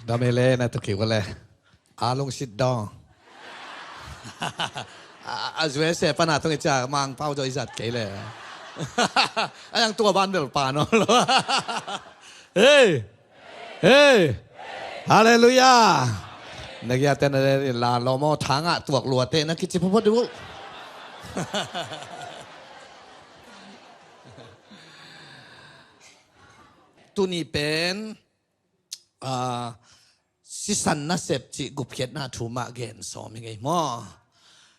Damele na to kiwale. Along sit down. Azwe se pa na to cha mang pao jo izat ke le. Ayang tua ban bel pa no. Hey. Hey. Hallelujah. Nagyate na la lomo thanga tuak lua te na kichi pho du. Tu ni pen si san na sep chi gup khet na thu ma gen so mi ngai mo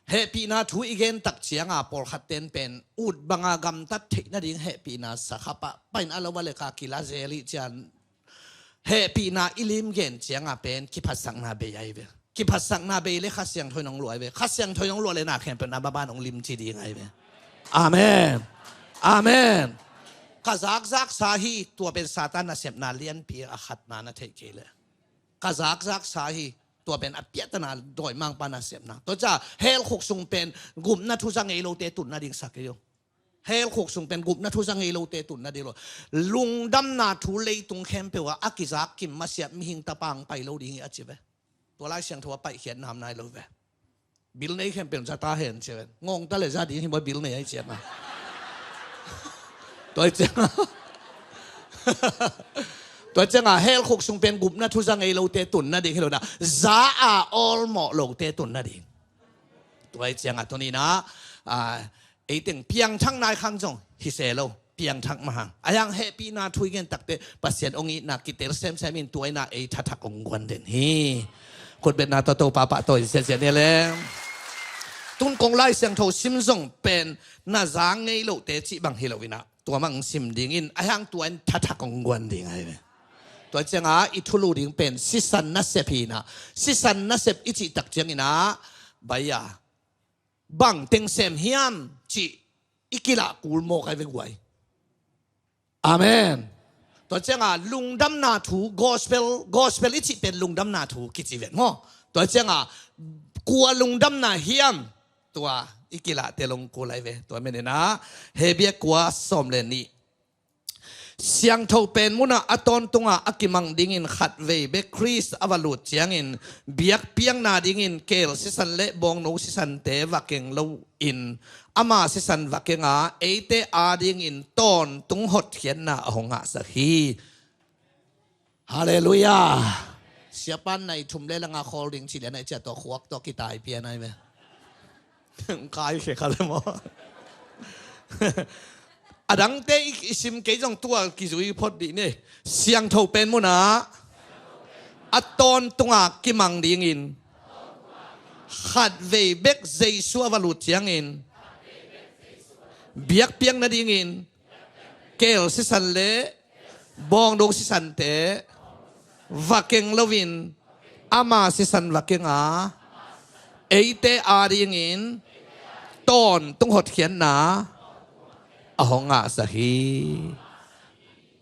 happy na thu igen tak chianga por khaten pen ut banga gam tat thei na ding happy na sakhapa pain alawale ka kila zeli chan happy na ilim gen chianga pen ki phasang na be yai be ki phasang na be le khasyang thoi nong loi be khasyang thoi nong lo le na khem pen na ba ban ong lim chi di ngai be amen amen kazak zak sahi tua pen satan na sep na lian pi a khat na na thei ke le kazak zak sahi tua pen apiat na doi mang pa na sep na to cha hel khok sung pen gum na thu sang ei lo te tun na ding sak yo hel khok sung pen gum na thu sang ei lo te tun na di lo lung dam na thu lei tung khem pe wa akizak kim ma siap mi hing ta pang pai lo ding a chi beตัวlai siang thwa pai khian nam nai lo ve bil nei khem pen za ta hen che ngong ta le za di hi bo bil nei ai che maตัวเจ้าตัวเจ้าเฮลคุกซุงเป็นกุบนะทุจังไอโลเตตุนนะดิเฮโลนะซาอาออลหมอโลเตตุนนะดิตัวเจ้าตัวนี้นะไอติงเพียงทั้งนายขังจงฮิเซโลเพียงทั้งมหาอายังเฮปีนาทุยกันตักเตปัสเซียนองค์นักกิเตอร์เซมเซมินตัวน่ะไอทัทักองกวนเด่นฮีคนเป็นนาโตปาปะตัวเสียเนี่ยแหละตุนกงไล่เสียงโทซิมซงเป็นนาจางไงโลเตจิบังฮิโลวินะตัวมังซิมดิ่งอินอายังตัวอันทัทักองกวนดิ่งไงเนี่ยตัวเจ้าอิทุลูดิ่งเป็นซิสันนัสเซพีนะซิสันนัสเซปอิจิตักเจ้าอินะใบยาบังเต็งเซมฮิยมจิอิกิละกูลโมกไอเวกไวอาเมนตัวเจ้าลุงดำนาถูกอสเปลอิจิเป็นลุงดำนาถูกิจิเวกโมตัวเจ้ากัวลุงดำนาฮิยมตัวอีกิละเตลงกูไลเวตัวเมนนะเฮเบียกัวสมเลนีเสียงทเป็นมุนะอตอนตุงอากิมังดิงินขัดเวเบคริสอวลุดเจียงอินเบียกเปียงนาดิงินเกลสิสันเละบองนูสิสันเตวักเกงโลอินอามาสิสันวักเกงอาเอเตอาดิงินตอนตุงหดเขียนนาหงะสักฮีฮาเลลูยาเสียปันในทุ่มเลลังอาคอลิงชิเลนในเจ้าตัวขวักตัวกิตายเปียนายเวกายเขคันเลยมั้งอดังเตอิสิมเกจงตัวกิจุยพอดีเนี่ยเสียงโทเป็นมุนะอัตตอนตุงกิมังดิงินขัดเวเบกเจสัววลุดยังอินเบียกเปียงนาดิงินเกลสิสันเลบองดงสิสันเตวักเกงลวินอามาสิสันวักเกงอาเอเตอาดิงินตอนตุงหดเขียนนาอหงะสหี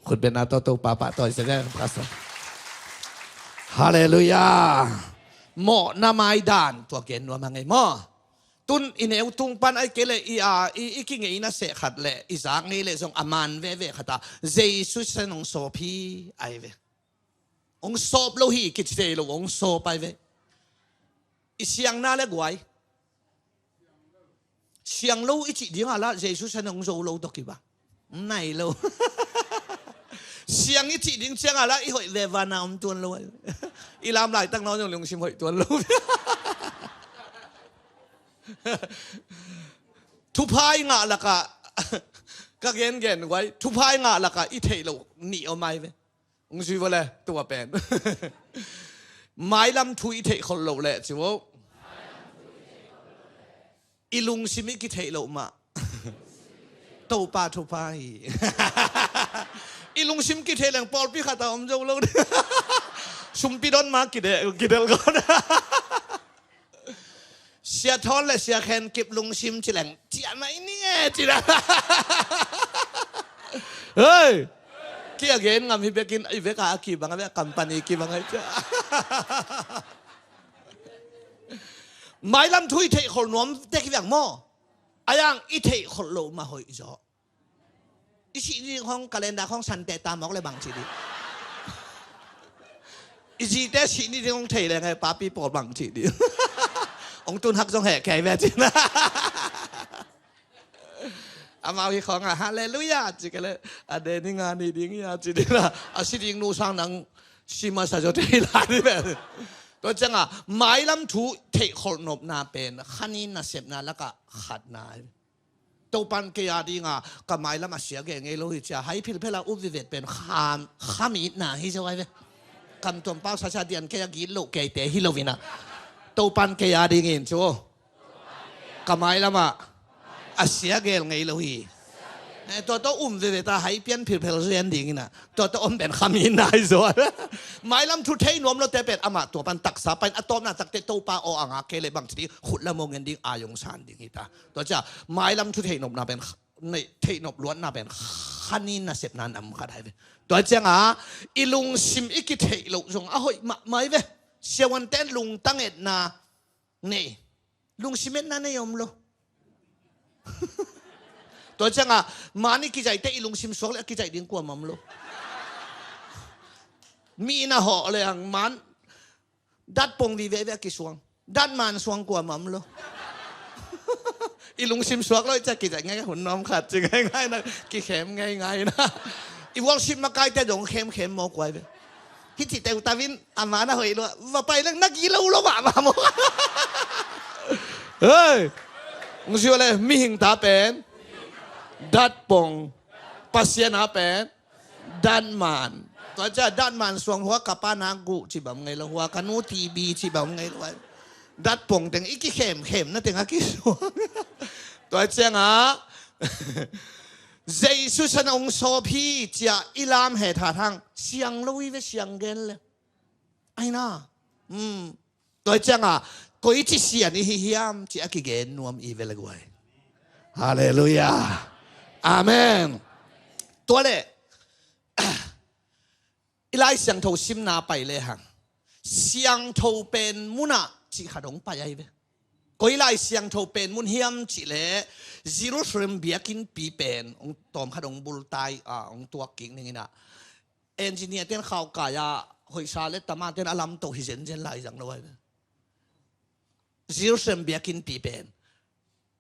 คุณเป็นนาโตปาปะต่อยเสียงพระสงฆ์ฮาเลลูยาหมอนาไมดานตัวเกณฑ์ว่ามังไงหมอตุนอินเอวตุงปันไอเกเลอีกิงเอนะเสขัดเลยอีสางนี่เลยส่งอามันเวขตาเจสุสนองโซพีไอเวองโซบโลหีกิจเจโลองโซไปเวอีเสียงน่าเล็กไว้เสียงเราอีจิดีงาละเยซูฉันองโซเราตกิบะไหนเราเสียงอีจิดิงเสียงอะไรอีหอยเววานาอมตัวเราอีลามหลายตั้งน้องยังลงชิมหอยตัวเราทุพายงาละกะก็เกณฑ์ไว้ทุพายงาละกะอีเทเราหนีเอาไม้ไปองชิวะเลยตัวเป็นไม้ลำทุยเทคนเราแหละจิวอีลุงชิมิกิเทโลมาโตปาทุพายอีลุงชิมกิเทแหลงปอลพี่ข้าตาอมโจโลชุมปีดอนมากิเดลก่อนเสียทอนและเสียแคนเก็บลุงชิมจิแหลงเจียไหนเนี่ยจิระเฮ้ยเกี่ยเกณฑ์งามีเบกินไอเวกากีบังไอเวกัมปานีกีบังไอเจ้าไม้ลำทุยเทคนน้อมเด็กอย่างหม้ออายังอีเทคนโลมาหอยจ่ออีสิ่งของกาเลนดาของฉันแต่ตามมอกเลยบางทีดิ อ อีจีเตชีนี่ต้องเทเลยไงป้าปีปอดบังจีดิองตุนหักจงแหกแก่แบบจีนะอามาวิของฮาเลลูยาจีกันเลยเดนิงานี่ดิ้งยาจีดินะสิดิ้งนูสังนังชิมาสะจดที่ลาดิแบบตัวจังหมายลำถูเทขนบนาเป็นขันินนาเสพนาแล้วก็ขัดนาตัวปันเกียดีงากับหมายลำมาเสียเก่งไงรู้จะให้พิลเพลาอุบิเวตเป็นข้ามีดนาฮิจะไว้ไหมคำตัวเป้าชาชาเดียนแค่กินโลกเกยเตฮิโลวินะตัวปันเกียดีเงินชัวกับหมายลำมาเสียเก่งไงรู้ตัวอุ้มเวตาให้เปลี่ยนพิลเพลเรียนดีงินะตัวอุ้มเป็นข้ามีดนายชัวหมายลำทุเทนวมเราแต่เป็นอามาตัวปันตักษาเป็นอะตอมน่ะตักเตตัวป้าอ่างเกลบางทีขุดละมงเงินดิ้งอายงชานดิ้งฮิตาตัวจะหมายลำทุเทนวมน่ะเป็นในเทนบล้วนน่ะเป็นขันนินน่ะเสพนานำขัดให้ตัวจังอีลุงซิมอีกิเทลุงจงเฮ้ยไม่เว้ยเสียวันเต้นลุงตั้งเอ็ดนาเนี่ยลุงซิมเอ็ดนาเนี่ยยอมโลตัวจังมานี่กิจใจเตอีลุงซิมสวงแล้วกิจใจดิ้งกว่ามัมโลมีน่ะห่อเลยหังมันดัดปงวีเวกิสวงดัดมันสวงกว่ามัมโลอีลุงซิมสวงแล้วจะกิจใจง่ายหุ่นน้อมขัดจริงง่ายๆนะกิเข็มง่ายๆนะอีวอลซิมมาไกลแต่ดงเข็มมอกไว้เว้ยฮิติเตอุตาวินอามานะเฮ้ยรู้ว่าไปเรื่องนักกีฬาเราบ้ามาโมเฮ้ยมึงชื่ออะไรมีหิงตาเป็นดัดปงปัสยานาเป็นดันมันตัวจะดันมันสวงหัวกับป้านากุที่แบบไงละหัวกันูทีบีที่แบบไงละดัดปงแต่งอีกเข็มนั่นแต่งอีกสวงตัวจะเจสุสนองโซพีจะอิลามเหตุทางเสียงลุยเวเสียงเกนเลยไอ้น่ะตัวจังก็อีที่เสียนี่ฮิยามที่อากิเกนนวมอีเวลกวยฮาเลลูยาอาเมนตัวเล่อีไลเสียงโทซิมนาไปเลยฮะเสียงโทเป็นมุนะจิขดงไปไอ้เว้ก็อีไลเสียงโทเป็นมุนฮิยามจิเล่ซีโร่เฟรมเบียกินปีเป็นองตอมขดงบุลไตองตัวกิ่งนี่นะเอนจิเนียร์เต้นข่าวกายาหอยชาเลตมาเต้นอลัมโตฮิเซนเจนไลจังเลยซีโร่เฟรมเบียกินปีเป็น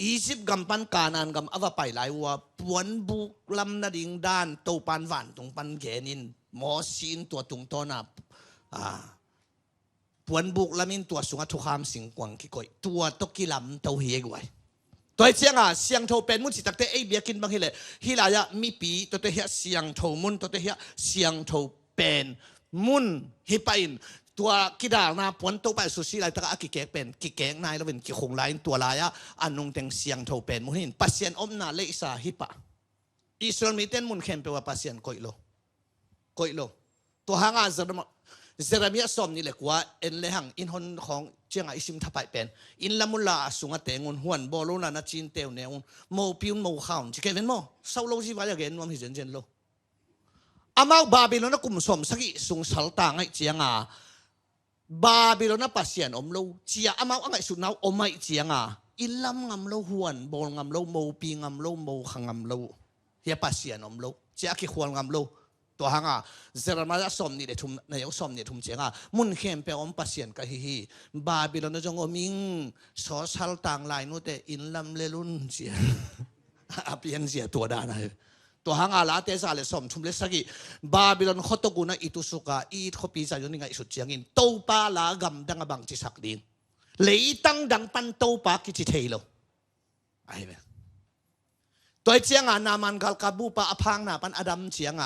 อียิปต์กำปั้นกานันกำอวไปหลายว่าปวนบุกลำนาดิงด้านโตปันหวานตรงปันแกนินหมอซีนตัวตุงตอนับปวนบุกลำมินตัวสุงทุกขามสิงกวางกิโกยตัวตกิลำเตาเฮียกไว้ตัวเสียงเสียงโทเป็นมุนสิตักเตไอเบียกินบางทีเลยฮิลายะมีปีตัวเฮียเสียงโทมุนตัวเฮียเสียงโทเป็นมุนฮิปอินตัวกิดานาปวนตัวไปสุสีไรตะกิเกเป็นกิเกงนายแล้วเป็นกิคงไลน์ตัวลายอันนงเต็งเสียงโทเป็นมุนหินปัสเซียนอมนาเลสาฮิปะอิสราเอลมีเต้นมุนเข้มเปว่าปัสเซียนก่อยโลตัวหางอาเซรามิสอมนี่แหละว่าเอ็นเลหังอินหอนของเจียงอิสิมทับไปเป็นอินละมุลาสุงเตงุนหวนบอลูนานาจินเตวเนอุนโมปิวโมข้าวจิเกเป็นโมเศร้าโลจีวายาเกนวมหิเจนโลอามาบาบิโลนกุมสมสักิสุงสัลต่างไอเจียงบาบิโลนปัสเซียนอมโลเจียอามาอังไอสุนาวอมไอเจียงอินลำงำโลหวนบอลงำโลโมปีงำโลโมขังงำโลเฮียปัสเซียนอมโลเจียกิควงงำโลตัวหางเซรามาสอมนี่เดทุมนายกสอมนี่ทุมเจียงมุนเข้มเปอมปัสเซียนก็ฮิบาบิโลนจงอมิงสอสัลต่างลายนู้เตอินลำเลลุนเจียเปลี่ยนเสียตัวด้านไหนตัวหางลาเตซาเลสอมทุมเลสกิบาบิโลนขตกุนะอิตุสุกาอีทขปีจายุนิงอิสุเจียงินโตปาลากำดังบังจิสักดินเลยตั้งดังปันโตปากิจิเทโลไอ้เว้ตัวเจียงนามันกัลกาบูปาอพังนาปันอดัมเจียง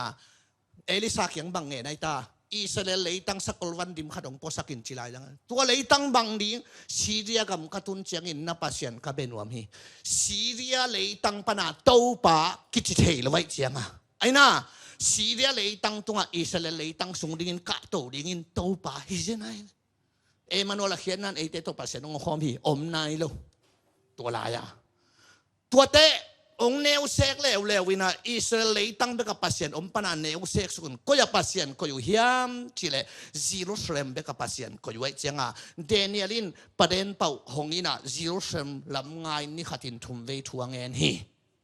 เอลิซาเขียงบังเงในตาอิสราเอลเลยตั้งสักวันดิมขัดองปอสักินจิลายจังตัวเลยตั้งบังดิซีเรียกับกตุนเจียงอินนับปัสยันกับเบนวมฮีซีเรียเลยตั้งปนาโตปากิจเทลไว้เจียงไอ้น่าซีเรียเลยตั้งตัวอิสราเอลเลยตั้งสุงดิ่งกะโตดิ่งโตปาฮิเจนัยมันวลาเขียนนั้นเตโตปัสยันองคอมฮีอมนายโลตัวลายตัวเตองเนวเซกเลววินาอิสราเอลตั้งเบกับปัสยันอมปนาเนวเซกสุนก็อยากปัสยันก็อยู่เฮียมจิเลซีโร่เฟรมเบกับปัสยันก็อยู่ไว้เจียงเดนิเอลินประเด็นเป่าหงอินะซีโร่เฟรมลำง่ายนี่ขัดินทุ่มเวทัวงเงินฮี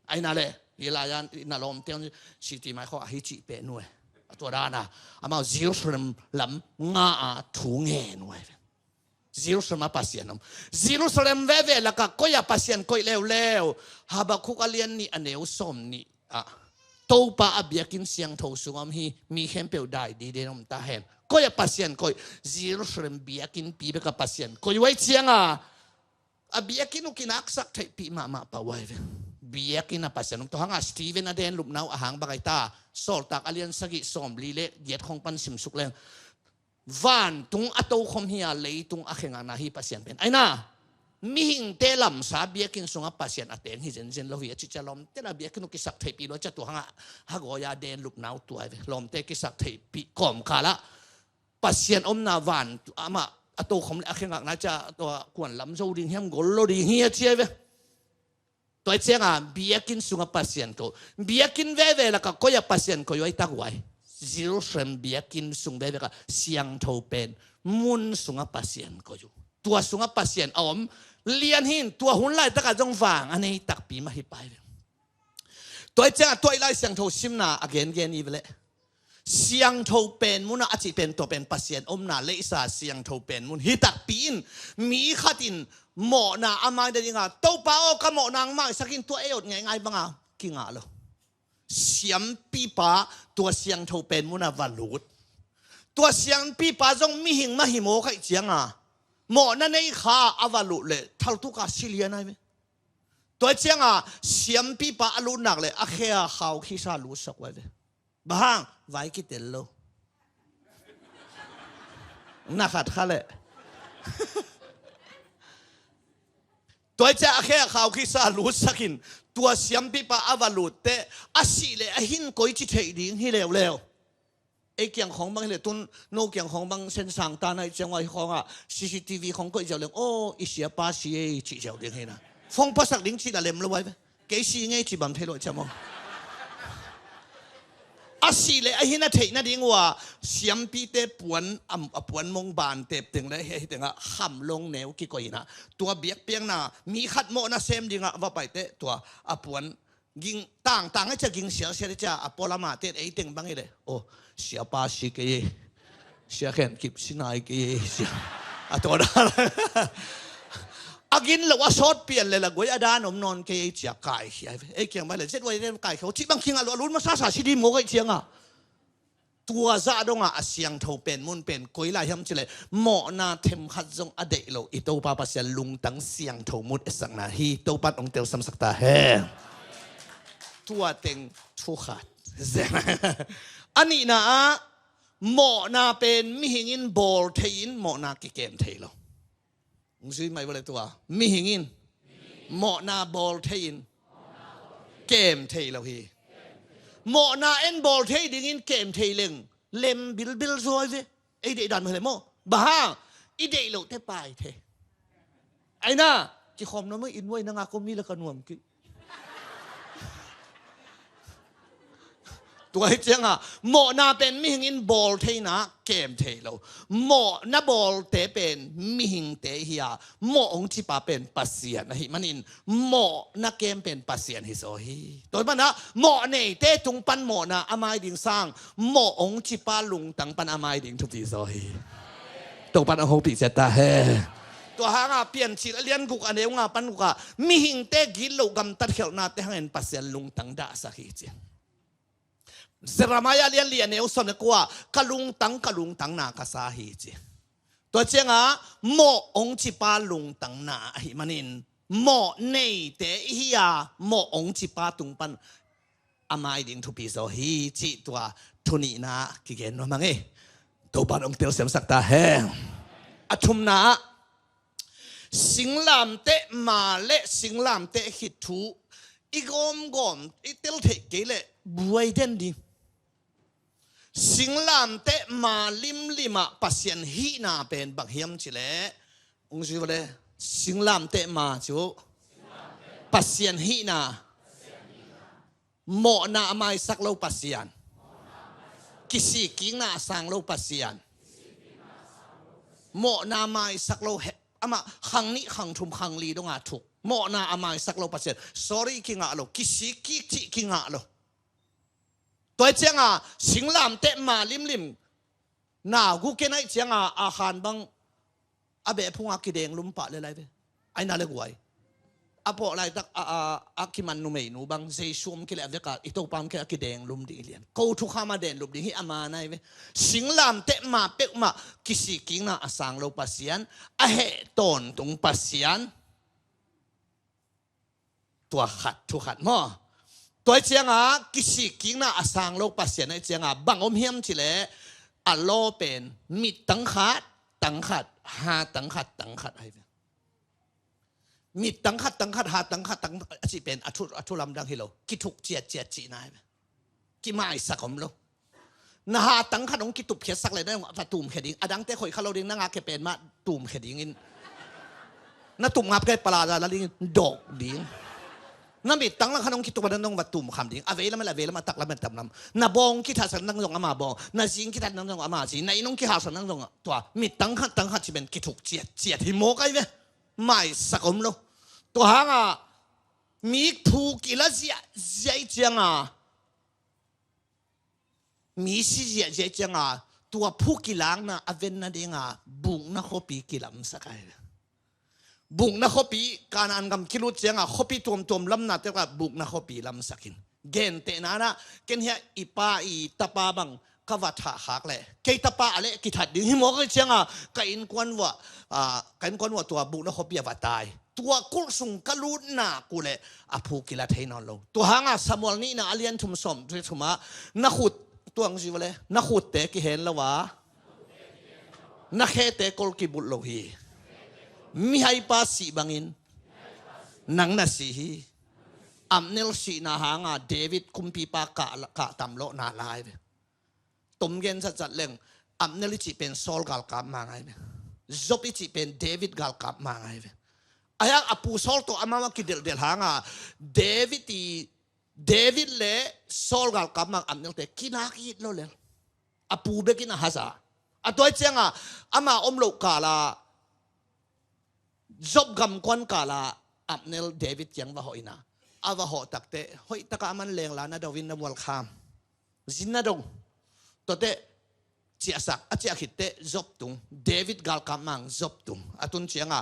ไอ้นั่นแหละเวลายันน่าลมเตียงสิติไม่เขาอหิจิเป็นหน่วย ตัวดานะอามาจิรุสเลมลำงาถูเงินไว้จิรุสเลมปัสยันจิรุสเลมเวแล้วก็ก็อย่าปัสยันก็เร็วฮาบาคุกอเลียนนี่อันเนวสมนี่ตัวป้าอับยากินเสียงทูสุงมีมีเห็นเปล่าได้ดีเดนมตาเห็นก็อย่าปัสยันก็จิรุสเลมบียกินปีเบกับปัสยันก็ไว้เชียงอับยากินอุกินักสักไทยปีมาป่าวไว้บียกินปัสยันตัวหางสตีเวนอเดนลุบนาวอาหางบากตาสอลตักอเลียนสกิสอมลีเล่เย็ดของปันสิมสุกเลงวันตุงอัตโตคมเฮียเลยตุงอาเขงานาฮีปัสยันเป็นไอ้น่ะมีหิงเตลัมซาบียกินสงปัสยันอัตเองฮิเจนเจนเราเฮียจิจลอมเตน่ะบียกินอุกิสักไทยปีเราจะตัวหางฮากอยาเดนลุบนาวตัวไอ้ลอมเตกิสักไทยปีก่อมขาละปัสยันอมนาวันอามาอัตโตคมอาเขงานาจะตัวกวนลำโจดิงเฮมกอลโลดิงเฮียเชียเวตัวเจ้าบียกินสุงปัสยันก็บียกินเวแล้วก็อย่าปัสยันก็ย่อยตักไว้จิรุสเลมบียกินสุงเวก็เสียงทูเป็นมุนสุงปัสยันก็อยู่ตัวสุงปัสยันอมเลียนหินตัวหุ่นไล่ตะกะจงฟางอันนี้ตักปีมาให้ไปตัวเจ้าตัวไล่เสียงทูซิมนาอเกนเกนอีเวลเสียงทูเป็นมุนอาจิเป็นตัวเป็นปัสยันอมนาเลสาเสียงทูเป็นมุนฮิตักปีนมีขัดินหมอนาอามาเดียงอ่ะตัวป้าโอกหมอนางมาสักินตัวเอวไงบ้างอ่ะกิงอ่ะเหรอเสียงปีป้าตัวเสียงทูเป็นมุนาวาลูดตัวเสียงปีป้าจงมีหิงมาหิโมใครเจียงอ่ะหมอนั่นไอ้ข้าอาวาลูเลยทัลตุกาซิเลียนไอ้ไหมตัวเจียงอ่ะเสียงปีป้าลูนักเลยอาเคียเขาขี้ซาลูสักไว้เลยบ้างไว้กิเตลโลนักขัดข้าเลยตัวเจ้าแค่ข่าวคิสาลูสักินตัวเสียมปีป้าอวาลูเตอาศิเลอหินก้อยจิตเฮดิ้งฮิเลวเลวไอ้เกี่ยงของบางเลตุนโนเกี่ยงของบางเส้นสังตาในจังหวัดของCCTV ของก้อยเจ้าเลงโอ้อิเสียป้าสีจิเจ้าเลงเฮนะฟงภาษาดิ้งจิตอะไรไม่รู้ไว้ไหมเกี่ยสีไงจิบัมเทโลจามองอาศิเลอหินเทน่าดิ้งว่าเสียมปีเตปวนปวนมงบานเตปถึงเลยเฮถึงอะขำลงแนวกี่ก้อยนะตัวเบียกเปียงน่ะมีขัดโมนะเซมดิ้งอะว่าไปเตตัวปวนยิงต่างให้จะยิงเสียจะปอลามาเตไอถึงบางเลยโอ้เสียป้าสิเกยเสียแค่กิบสินายเกยเสียตัวนั้นอากินหรือว่าซอสเปลี่ยนเลยล่ะกูยาดานมนอนเกยจะไก่ไอ้เกี่ยงไปเลยเจ็ดวันเรื่องไก่เขาที่บางทีอ่ะลุ้นมาซาซาชิดีโมกไอ้เชียงอ่ะตัวซาดงอ่ะเสียงเท่าเป็นมุนเป็นกุยลายทำจิเลยหมอนาเทมขัดจงอเดโลอีโตปาปัสยาลุงตั้งเสียงเท่ามุดสังนาฮีโตปัดองเตลสัมสักตาเฮตัวเต็งทุขัดอันนี้นะหมอนาเป็นมิหิงินบอลเทียนหมอนากิเกมเทโลมึงซื้อไหมว่าอะไรตัวมิหิงินหมอนาบอลเทียนเกมเทโลฮีหมอนาเอ็นบอลเทียนเกมเทเลงเล็มบิลซอยเวไอเดดันมาเลยโม่บ้าอีเดโลเทไปเทไอ้น่ะจีคอมน้องไม่อินไว้นางก็มีละกันหน่วมกิตัวเจียงอ่ะหมอนาเป็นมิหิงบอลเทนะเกมเทโลหมอนาบอลเตเป็นมิหิงเตเฮียหมอองจิปาเป็นปัสเซียนนะฮิมันอินหมอนาเกมเป็นปัสเซียนฮิโซฮีตัวมันนะหมอเนเตตุงปันหมอนาอามายดิ่งสร้างหมอองจิปาลุงตังปันอามายดิ่งทุกทีโซฮีตัวปันอโฮปิเจตาเฮตัวหางอ่ะเปลี่ยนชีเลียนกุกอันเดียวงาปันกุกอ่ะมิหิงเตกิโลกำตัดเขียวนาเตหังเอ็นปัสเซียนลุงตังด่าสักทีเจียเสรามายาเลียนเนี่ยอุสมเนกว่ากะลุงตังนากาซาฮีจีตัวเจียงอ่ะหมอองจิปาลุงตังนาฮิมันอินหมอเนเตฮิยาหมอองจิปาตุงปันอามายดิ่งทุปีโซฮีจีตัวทุนีนากิเกนว่ามังเอตัวปันองเตียวเสียมสักตาแห้งอชุมนาสิงลามเตมาเลสิงลามเตหิทูอีกอมอีเตลเทเกเลบวยเดนดิสิงลามเตมาลิมปัสยันฮีนาเป็นบักเฮียมจิเลองค์สิวะเลสิงลามเตมาจูปัสยันฮีนาหมอนาไม่สักโลปัสยันกิสิกิงนาสังโลปัสยันหมอนาไม่สักโลอามาขังนี้ขังทุมขังลีดงอาถูกหมอนาอาไม่สักโลปัสยัน sorry กิงอาโลกิสิกิจิกิงอาโลต ตัวเจียงสิงลามเตะมาลิมน่ากูเกนไอเจียงอาหารบังอาเบะพุงอากิเดงลุมปะเลยไรเว้ไอ้น่าเล็กไว้อาพออะไรตักอาคิมันนุเมนูบังเซชุมกิเลเวกาอิโตปามแค่อากิเดงลุมดีเลียนกูทุกข้ามาเดนลุมดีฮิอามาไนเว้สิงลามเตะมาเป็กมากิสิกิงน่ะอาสังโลปัสยันอาเหตนตุงปัสยันตัวขัดทุกขัดมั้งตัวเจียงกิสิกิงน่ะอาสังโลปัสยันไอเจียงบังอมเฮียมจิเลอัลโลเป็นมิดตังขัดหาตังขัดไอเว้มีตังขัดหาตังขัดสิเป็นอัทุลำดังฮิโลกิทุกเจียจีนายกิมาอิสักอมโลนะหาตังขัดองกิตุบเขียสักเลยได้ว่าตุ่มเขดิงอดังเตะข่อยข้าเราดิงนางาเกเป็นมาตุ่มเขดิงอินน่าตุ่มงับแก่ปลาแล้วดิงดอกดิงน่ามีตังขัดองกิตุบนั้นต้องมาตุ่มคำดิงอเวลมาตักแล้วมันตำน้ำน่าบองกิทัศนังจงอามาบองน่าจิงกิทัศนังจงอามาจิงน่าอินงกิหาสนังจงตัวมีตังขัดสิเป็นกิทุกเจียที่โมกไอเว้ไม่สักอมโลตัวหางมีผู้กิลเจียจังมีสิเจียจังตัวผู้กิลังนะอเวนนั่นเองบุงนะขบีกิลำสักไอบุงนะขบีการอันกำกิลุจังขบีตัวลำนัดแต่ว่าบุงนะขบีลำสักินเกณฑ์เตนะนะเกณฑ์เฮียอีป้าอีตาป้าบังกวัฏหักเลยเกยตาป้าอะไรกิทัดดิ้งหิมอกจังกินกวนว่าตัวบุงนะขบีว่าตายตัวกุลสุงกลูนากูเลยอภูกิลาเทนอนโลตัวหางสมุลนี่นะอเลียนทุมสมด้วยทุมนักขุดตัวงจีวะเลยนักขุดเตะกิเห็นแล้ววะนักเฮเตะกอลกิบุลโลฮีมีให้ภาษีบังอินนังนาสีฮีอัมเนลสีนาหางเดวิดคุมปีปากะตำโลนาลายตุ่มเย็นจัดเล่งอัมเนลิจิเป็นโซลกัลกับมาไงจบอิจิเป็นเดวิดกัลกับมาไงไอ้อาปูโซลตัวอามาคิดเดลหางเดวิดเล่โซลกัลกับมาอันนั้นแต่กินาคิดโลเลยอาปูเบกินาฮาซาตัวเจ้าอามาอมโลกาลาจบกำควันกาลาอันนั้นเดวิดยังว่าหอยนะว่าหอตักเตะหอยตะกามันเลงลานาดาวินนวัลคามจินนาดงตัวเตะเจียสักเจียขิดเตะจบตุงเดวิดกัลกับมังจบตุงตุนเชียง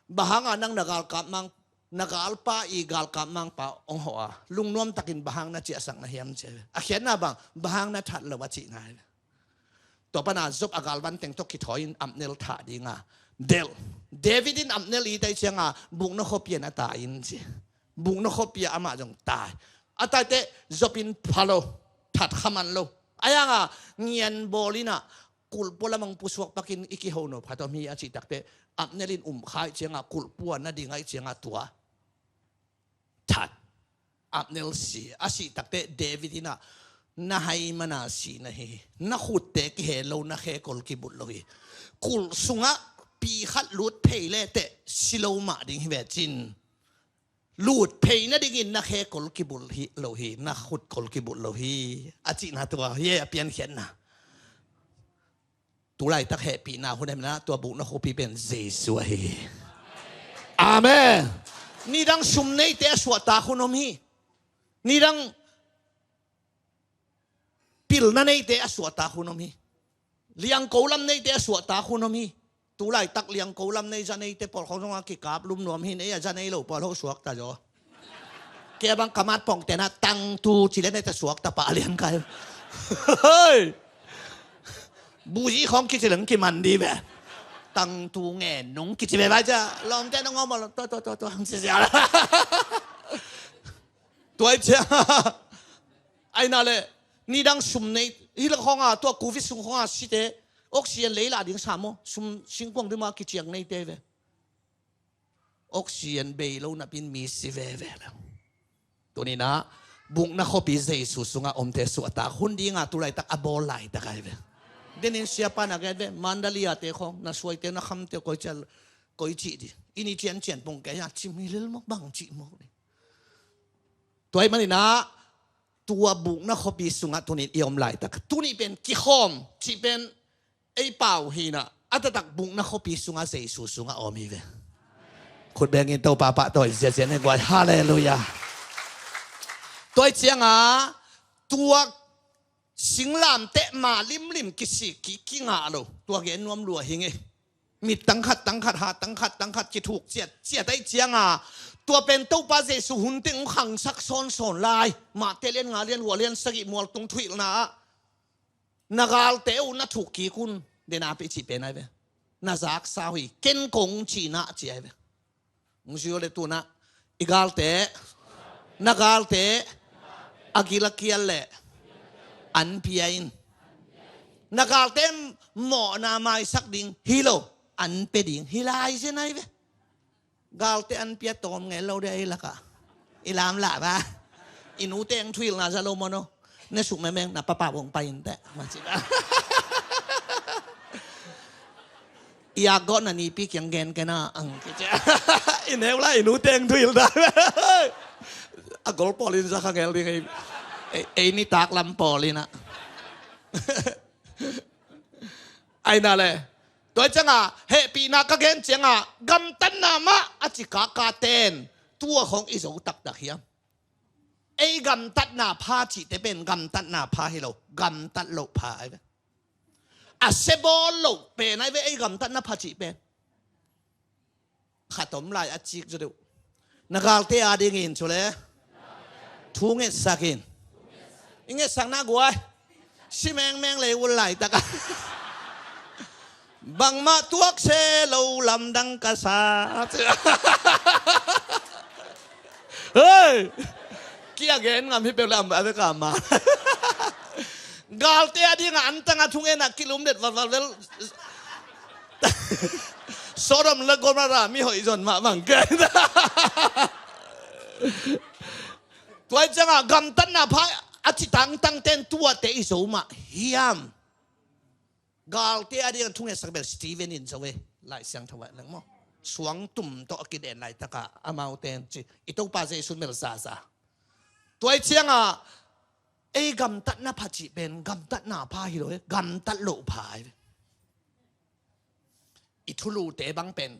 bahang nang nagal kapmang nagal pa igal kapmang pa ong hoa lung nuam takin bahang na chia sang na hiam che akhian na bang bahang na that lo wachi ngai to pana zop agal ban teng to ki thoin amnel tha dinga del david in amnel i tai changa bung na khopia na ta in che bung na khopia ama jong tai atai te zopin phalo that khaman lo ayanga ngian bolina kul pola mang pusuak pakin ikihono phatomi achi takte apnelin khai chenga kulpuan na dingai chenga tua that apnel si asi takte davidina na hai mana si na hi na khutte ki helo na khe kol ki bul lohi kul sunga pi khat lut pheile te silo ma ding hi chin lut phei na dingin na khe kol ki bul hi lohi na khut kol ki bul lohi achi na tua ye pian khian naตัวไรตักแห่ปีนาคนนั้นนะตัวบุญนะเขาปีเป็นเยซูเฮอาเมนนี่ดังสุมในเตะสวดตาคุณอมีนี่ดังปิลนั่นในเตะสวดตาคุณอมีเลี้ยงโกลัมในเตะสวดตาคุณอมีตัวไรตักเลี้ยงโกลัมในจะในเตะปอลเขาต้องมากิกาบลุ่มนวมหินไอ้จะในโลปอลเขาสวดตาจ่อแกบางกมาดปองแต่นะตังตูจีเลนในแต่สวดตาปะเลี้ยงกันเฮ้ยบูจีของกิจเหลืองกิมันดีแบบตั้งตัวเงินน้องกิจแบบว่าจะลองแต่น้องเอามาตัวหังเสียละตัวเจ้าไอ้นั่นเลยนี่ดังสุ่มในที่ละของตัวกูฟิสุ่มของสิเตออกซิเจนเลยละดิ้งสามโมสุ่มสิงคโปร์ที่มากิจยังในเตเวออกซิเจนเบลล์นับเป็นมีสิเวแล้วตัวนี้นะบุกนักขบีเจสุสุงาอมเตสุตาคุณดีงาตัวไรตักอบอลไหลตะไคร้เวDinin siapa nak ada mandalia tekong nasuai tena kham te koi cik ini cian pun kaya cimilil mak bang cik mak ni. Tuai mana na tua buk na kopi sungat tunin iom lai tak tuni pen kihom cik pen pau hina ada tak buk na kopi sungat Yesus sungat om hive. Kut bengin tau papa toi sian ni gua haleluya. Tuai ciang tua สิงลามเตะมาลิมกิสิกิงาโลตัวเกนนวมลัวหิงมีตังขัดหาตังขัดจิถูกเจียได้เจียงตัวเป็นตู้ปาเจสุหุนติงขังซักซ้อนลายมาเตเลียนงาเลียนหัวเลียนสกิมวลตรงถุยนะนากาลเตอุนัถูกกีกุนเดนาไปจีเป็นไงเว้นาจากสาวิเกนกงจีน่าเจียเว้มุสิโอเลตุนะอีกาลเตนากาลเตอากิลกิลเล่อันพิยินนากาลเตมหมอนาไมสักดิ่งฮิโลอันเปดิ่งฮิลายเช่นไงเว้กาลเตอันเปียตอมไงเราได้ละกะอิลามละปะอินูเตงทวิลนาซาโลโมโนเนสุแม่แมงน่ะป้าวงไปแต่มาจิกะอยากก็นันนี่ปีกยังแกนกันนะอังกิจอินเฮลไลอินูเตงทวิลได้อะกอลปอลินสักแกลดิไงไอ้นี่ตากลำปอลินะไอ้นั่นแหละตัวจังอ่ะเฮปีนักเกนจังอ่ะกำตันนามะอจิกากาเตนตัวของอิโซตักดักเฮียไอ้กำตันนาพาจิแต่เป็นกำตันนาพาให้เรากำตันโลพาไอ้เว้อาเซบอลโลเป็นไอ้กำตันนาพาจิเป็นขัดตมลายอจิกจะดูนักการเตะอาดิงินชัวร์ทุ่งเงสักินอิงเงสังน่ากลัวชิแมงเลยวุ่นไหลตะกันบังมาตัวเซโลลำดังกษาเฮ้ยเกี่ยเกนงามพี่เปลำอะไรกันมากาลเตียดีงานตั้งทุ่งเอ็นักกิลุมเด็ดวัลโซดมละกมารามีหอยจนมาบังเกนตัวจังกำตันนาพายอาทิตังเต้นตัวเตอิโซมาเฮียมกาลเตียดีกันทุ่งเอสักแบบสตีเวนอินโซเวไล่เสียงทว่าหลังมั้งสวงตุ่มโตอกิเดนไล่ตะกะอามาเตนจีอิโตปาเจสุนเมลซาซาตัวเชียงไอ้กำตัดนาพาจิเป็นกำตัดนาพาฮิโร่กำตัดโลพายอิทุลูเตบังเป็น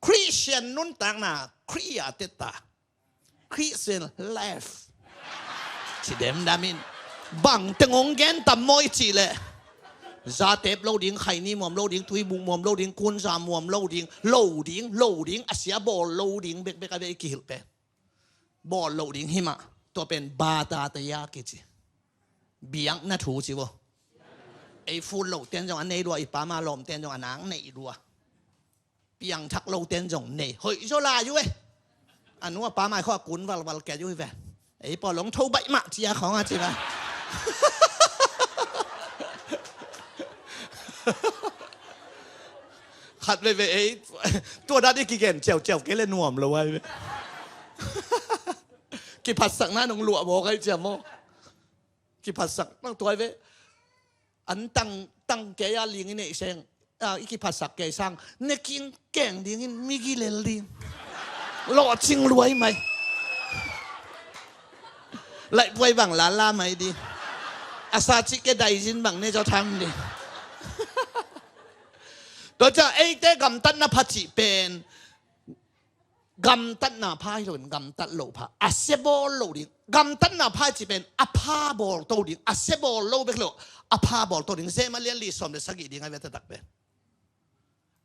คริสเตียนนุ่นต่างนาครีอาเตตาคริสเตียนเลฟที่เดมดามินบังตงงเกนตัมมอยจีเลยซาเตปโลดิ้งไข่นี่มอมโลดิ้งทุยบุงมอมโลดิ้งคุณสามมอมโลดิ้งอาเซียบอลโลดิ้งเบกอะไรกี่หิลเป็นบอลโลดิ้งหิมะตัวเป็นบาตาตยากิจิเบียงน่าถูจิวะไอ้ฟูโลเตียนจงอันนี้ด้วยไอ้ปามาลมเตียนจงอันนังนี่ด้วยเบียงทักโลเตียนจงนี่เฮ้ยโซลาอยู่เว้ยอันนู้นปามาข้อกุนวัลแกอยู่เว้ยไอ้ปอหลงทูใบมะจียของอาจิวะขัดเลยไอ้ตัวด้านนี้กี่เกนเจียวเกล่นนวมเลยเว้ยกี่ผัดสักหน้าหนุ่งหลวบอกให้เจ้าโมกี่ผัดสักนั่งตัวไว้อันตั้งแกยาลิงนี่เสียงอีกี่ผัดสักแกสั่งเนกินแกงดิ้งมีกี่เลนลิงหล่อจริงรวยไหมไล่ไว้บังลาไหมดีอาซาจิแกได้ยินบังเนี่ยจะทำดิตัวจะไอ้เต้กำตันนาพัจิเป็นกำตันนาพายโลนกำตันโลพาอาเซบอลโลดิ้งกำตันนาพายจีเป็นอาพาบอลโตดิ้งอาเซบอลโลเบกโลอาพาบอลโตดิ้งเซมาเลียนลีสอมเดสกิดิ้งไอ้เวทตักเป็น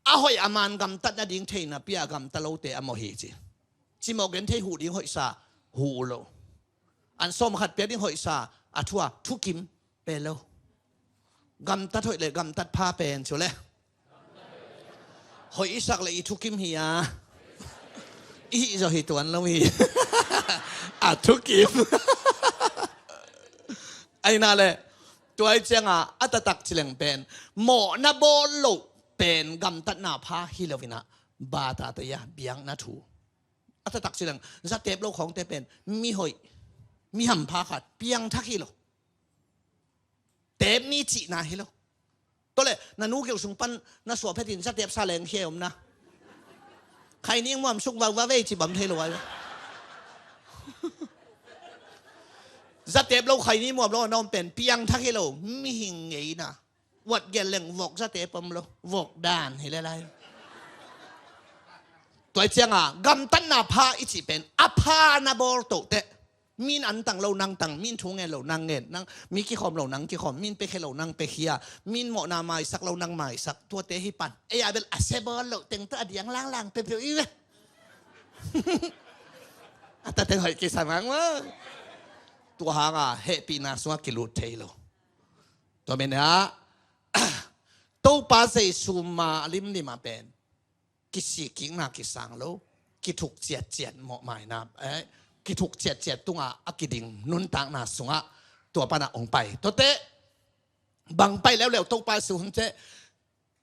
อาหอยอามันกำตันนาดิ้งเทน่ะเปียกำตันโลเตอโมเฮจิโมเกนเทหูดิ้งหอยซาหูโลอันส้มขัดเปียดิ้งหอยซาอาทัวทุกิมเปโลกำตัดหอยเลยกำตัดพาเป็นชัวเลยหอยสักเลยทุกิมเฮียอีจะหิตวันแล้วมีทุกิมไอ้นั่นแหละตัวไอ้เจ้าอัตตักจิเลงเป็นหมอนาโบโลเป็นกำตัดนาพาฮิโลวินะบาตาตยาเบียงนาถูอัตตักจิเลงจะเต็บโลของเต็เป็นมีหอยมีหำพาขัดเบียงทักฮิโลเต็บมีจีนาฮิโลตัวเลยนันนูเกี่ยวสุงปันนัสวเพตินจะเต็บซาเลงเขียวนะใครนี่มั่วสุกว่าเวจิบัมเทลอยจะเต็บเราใครนี่มั่วเราน้องเป็นเปียงทักให้เราไม่หิงไงนะวัดเย็นเหล่งวอกจะเต็บปั๊มเราวอกด่านเห็นอะไรตัวเจ้าอ่ะกำตันนาพาอิจิเป็นอภานาบอลโตเต มินอันตังเรานังตังมินทุงเงเรานังเงนังมีกี่ขอมเรานังกี่ขอมมินไปแค่เรานังไปเขียมินเหมาะนาไม้สักเรานังไม้สักตัวเตะให้ปันไอ้ยาเป็นอาเซบอลเราเต็งตัวเดียงล่างๆเปรี้ยวๆอีเว้ยแต่เต็งหอยกี่สมังวะตัวหางอ่ะเฮปีนาสวกิลุเทโลตัวเมียตัวป้าเสซูมาลิมนี่มาเป็นกิสิกิงนากิสังโลกิถูกเจียดเหมาะหมายนะกิถูกเจียดตุงอากิดิงนุนต่างนาสุงะตัวปานาองไปตัวเตะบังไปแล้วตัวป้าสุนเจ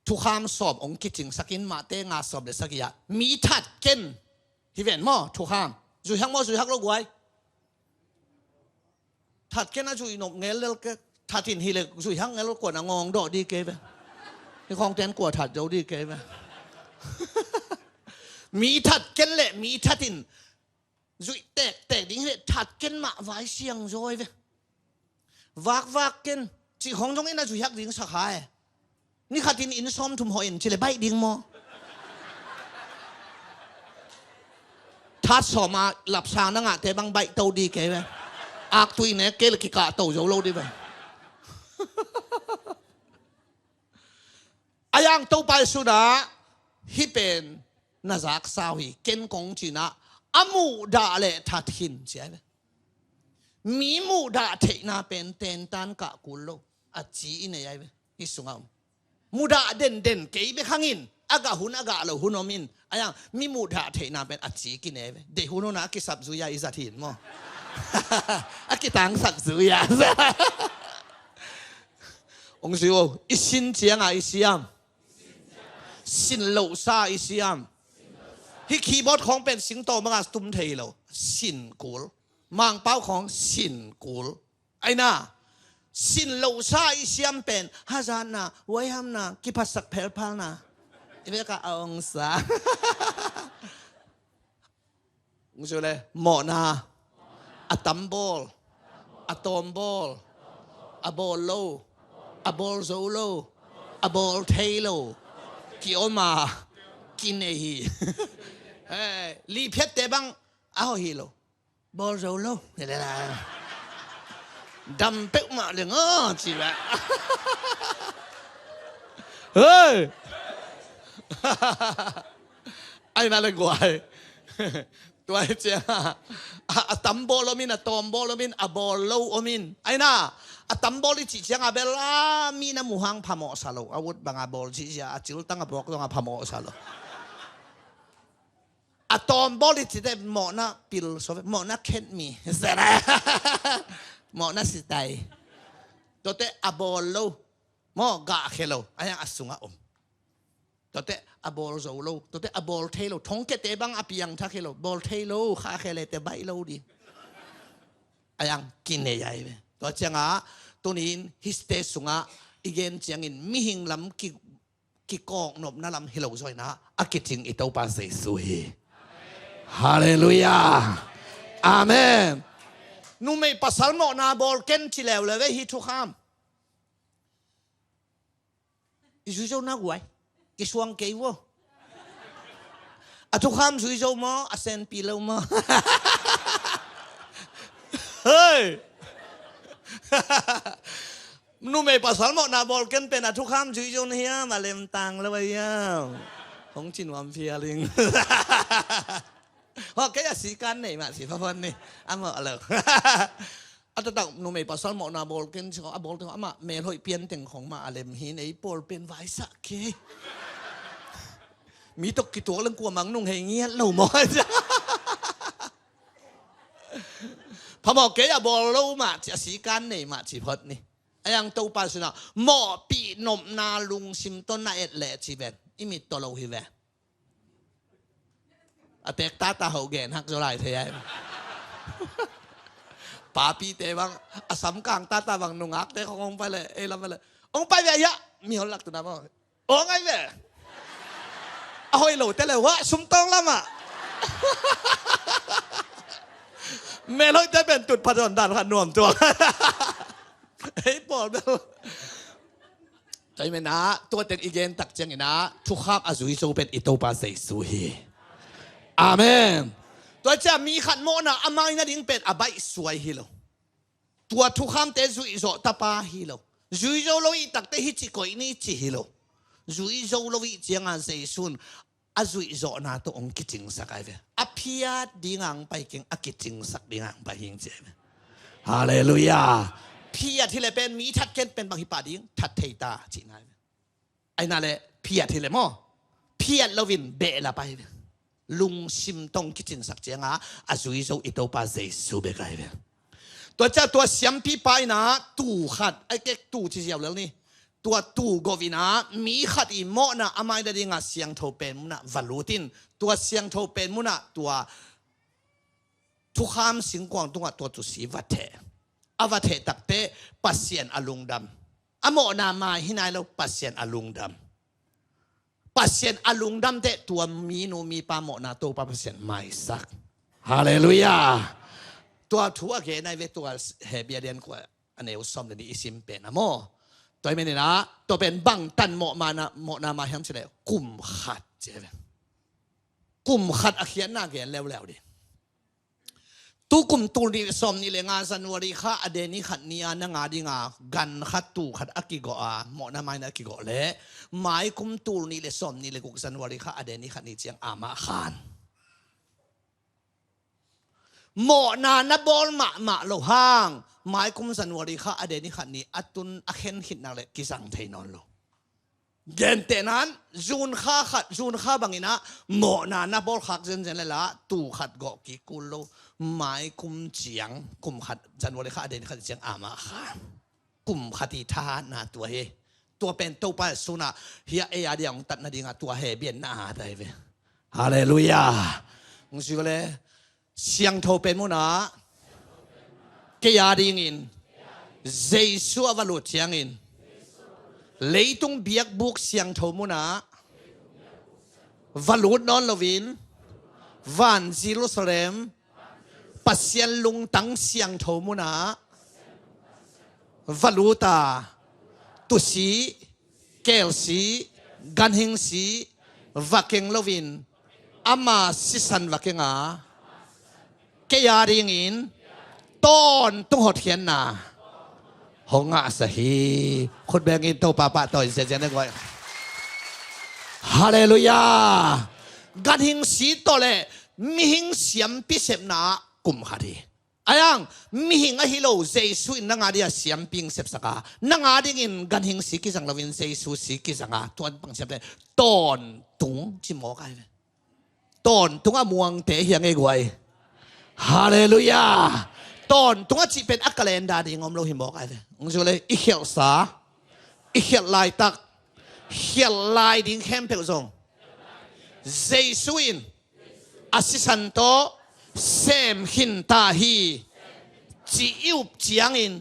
ทุกคำสอบองกิจิงสักินมาเตงาสอบเดสักยะมีทัดเกนที่เห็นมั้งทุกคำจุยฮักมั้งจุยฮักโลกไว้ทัดเกนนะจุยนกเงลเลยก็ทัดทินฮิเลจุยฮักเงลกวดงงดอดีเก็บที่ของเต้นกวดทัดเจ้าดีเก็บมีทัดเกนเลยมีทัดทินจุยแตกดิ้งเลยทัดเกนมาไว้เสียงจอยเว้วักเกนจีของตรงนี้นะจุยฮักดิ้งสักหายนี่ขัดทินอินซ้อมทุ่มหอยจิเลยใบดิ้งมั้งทัดสอมาหลับชานั่งแต่บางใบโตดีเก็บอักตุยเนี่ยเกลกิกะโตโจโลดีไปอายังโตไปสุดาฮิเป็นนาจักสาวฮีเกนกงจีน่าอามูดาเลทัดหินใช่ไหมมีมูดาเทน่าเป็นเต็นตันกะกุลโลอาจีเนี่ยใช่ไหมฮิสุงามมูดาเด่นเกย์ไปข้างอินอากาหุนอากาเราหุนอมินอายังมีมูดาเทน่าเป็นอาจีกินเนี่ยไหมเดหุนน่ะกิสับซุยาอิสัตินมั้งอากิตังสักซุยาองค์สิโออิสินเจียงอิสิยามสินโลซาอิสิยามที่คีย์บอร์ดของเป็นสิงโตมังกรตุ้มเทโลสินกูลมังเป้าของสินกูลไอ้น่าสินโลซาอิสิยามเป็นฮาจานะไว้ห้ามนะกิพัสสักเพลพานะอีเวกาองศาองค์สิโอเลยหมอนาอะตัมบอลอะตอมบอลอะบอลโลอะบอลโซโลอะบอลเทโลกิโอมากินเอฮีลีเพชรเตบังอ้าวฮีโลบอลโซโลเนี่ยละดำเป็กมาเลยจีบะเฮ้ยไอ้นั่นเลยกว่าตัวเจ้าอะตัมโบลมินอะตอมโบลมินอะบอลโลมินไอ้น่าอะตัมโบลิจิเจ้าเบลามีน้ำมูฮังพามอสาโลอาวุธบางอะบอลจิเจ้าจิลตังอะบล็อกต้องอะพามอสาโลอะตอมโบลิจิเดหมอนะปิลโซเวหมอนะเคนมีเสร็จหมอนะสิตายตัวเตะอะบอลโลหมอกะเคโลไอ้ยังอะสุงะอมตัวเตะอะบอลโซโลตัวเตะอะบอลเทโลทงเกตเตบังอะปียังทักเคโลบอลเทโลข้าเคเลเตใบโลดีไอ้ยังกินเนี่ยใหญ่ไปตัวเจ้าตัวนี้ฮิสเตสุงะอีเกนเจียงอินมิหิงลำกิกองนบนั่นลำฮิโลซอยนะอากิจิงอิตาปาเสสุยฮาเลลูยาอาเมนนูไม่ปัสสาวะนาบอลเกนชิเลวเลยฮิทุกคำอิสุโจนักไว้กิสวงเกย์วะอะทุกคำสุยโจมาอาเซนปีเลวมาเฮ้ยนูไม่ปัสสาวะนาบอลเกนเป็นอะทุกคำสุยโจเฮียมาเลมตังแล้วไปยังของจินวันเพียริงเพราะแค่สีกันนี่มาสีฟ้านี่อ่ะมาอะไรอัตตะนูไม่ปัสสาวะนาบอลเกนเขาบอลถึงอ่ะมาเมลอยเปลี่ยนแต่งของมาเลมหินไอ้บอลเป็นไวสักเคมีตกกี่ตัวเรื่องกลัวมังนุ่งเฮียเงี้ยเหล่ามอยจ้ะพอบอกแกอย่าบอลลูมาจะสีกันนี่มาสีพอดนี่ไอ้ยังตัวปัสสาวะหมอปีนมนาลุงซิมต้นนาเอ็ดแหล่ชีเวนอิมิตตัวเราฮิเวอะเตกตาเขาแกนฮักจะไรเทียป้าปีเตบังอะสำกลางตาบังนุ่งอักเตเขาองไปเลยเอ้ยเราไปเลยองไปแบบยะมีคนหลักตัวนั้นมั้งองไงเว้ยเอาไอ้โหลแต่เลยวะสุ่มตองละมาเมลอยจะเป็นจุดผจญด่านขนวมตัวเฮ้ยปอดแล้วใจไหมนะตัวเต็งอีเกนตักเจียงนะทุกข้ามอาซุยโซเป็นอิโตปาเซซุยอาเมน ตัวจะมีขัดโมนะอามัยนะดิ้งเป็นอบายสวยฮิโลตัวทุกคำเตจุอิโซตาปาฮิโลจุอิโซโลอิตักเตฮิจิโกอินี่จิฮิโลจุอิโซโลอิเจียงอาเซซุนอาจุอิโซนาตัวองกิจิงสักไอเวอภิยาดิ้งอังไปเก่งอากิจิงสักดิ้งอังไปหิงเจเวฮาเลลูยาพิยาที่เลเป็นมีทัดเกนเป็นบางฮิปาดิ้งทัดเทตาจินายไอ้นั่นแหละพิยาที่เลมอพิยาลวินเบลาไปลุงชิมตงกิจินสักเจียงอาจุอิโซอิโตปาเซซูเบกไอเวตัวเจ้าตัวเสียมพี่ไปนะตู่ขัดไอ้เก๊กตู่ที่เสียวแล้วนี่ตัวตู่กวินามีขัดอีโมนะอามัยได้ดิงาเสียงโทเป็นมุนะวัลูตินตัวเสียงโทเป็นมุนะตัวทุกคำสิงกวางตัวจุสีวัดเถอวัดเถตักเตปัสเซียนอลุงดำอโมนามาหินายเราปัสเซียนอลุงดำปัสเซียนอลุงดำเตตัวมีนูมีปาโมนาตัวปัสเซียนไม่สักฮาเลลูยาตัวทัวเกนในเวตัวเฮเบียเดียนกว่าอันเอวซอมเดนี่อิซิมเป็นนะโมตัวไม่เนี่ยนะตัวเป็นบังตันโมนามาแฮมเสด็จกุมขัดเจ้ากุมขัดอเขียนหน้าเขียนแล้วดิตูกุมตูนี่ซอมนี่เลยงานสันวริข้าอเดนี่ขัดนี่อันงาดิงากันขัดตูขัดอกิโกอาโมนามาอกิโกเล่หมายกุมตูนี่เลยซอมนี่เลยกุสันวริข้าอเดนี่ขัดนี่เจียงอามาขานโมนานาบอลมาโลห้างหมายคุมสันวริข้าอเดนิขันนี้อัตุนอเข็นหินนักเล็กกิสังเทนอนโลเย็นเตนั้นจูนข้าบังอินะโมนานาบอลขัดเจนเลยละตูขัดกอกิกุลโลหมายคุมเจียงคุมขัดสันวริข้าอเดนิขันเจียงอามาข้าคุมขัดที่ท่านาตัวเฮตัวเป็นตัวไปสุนัขเฮียเอียเดียงตัดนาดิงาตัวเฮเบียนหน้าได้เว้ฮาเลลูยามึงชื่ออะไรเสียงโทเป็นมุนะเกียร์ดิ่งอินเจสัววลุเสียงอินเลยตุงเบียกบุกเสียงโทมุนะวลุนอนลวินวันซิลุสเลมปัสเซียนลุงตั้งเสียงโทมุนะวลุตาตุสีเกลสีกันหิงสีวักเกงลวินอามาสิสันวักเกงเกียร์ดิ่งอินต้นตุ้งหดเขียนนาหงอาสหีคนแบงอินโตปาปะต่อยเสียเจนได้ไว้ฮาเลลูยากันหิงสีโตเลมีหิงเสียมพิเศษนากุมขัดีอายังมีหิงอะฮิโลเจสุอินนังอาดิอาเสียมปิงเสพสกานังอาดิงินกันหิงสีกิสังลวินเจสุสีกิสังอาตัวปังเสพเลยต้นตุ้งจิมอกไอเวต้นตุ้งอะมวงเตะเฮียงไอ้กวยฮาเลลูยาตอนตรงที่เป็นอักเลนดาดิ่งอมโลหิมบอกไอ้เว้ยองค์จุเลยอิเขียวสาอิเขียวลายตักเขียวลายดิ่งเข้มเปล่าซงเจสุอินอาศิสันโตเซมหินตาฮีจีอิวจียงอิน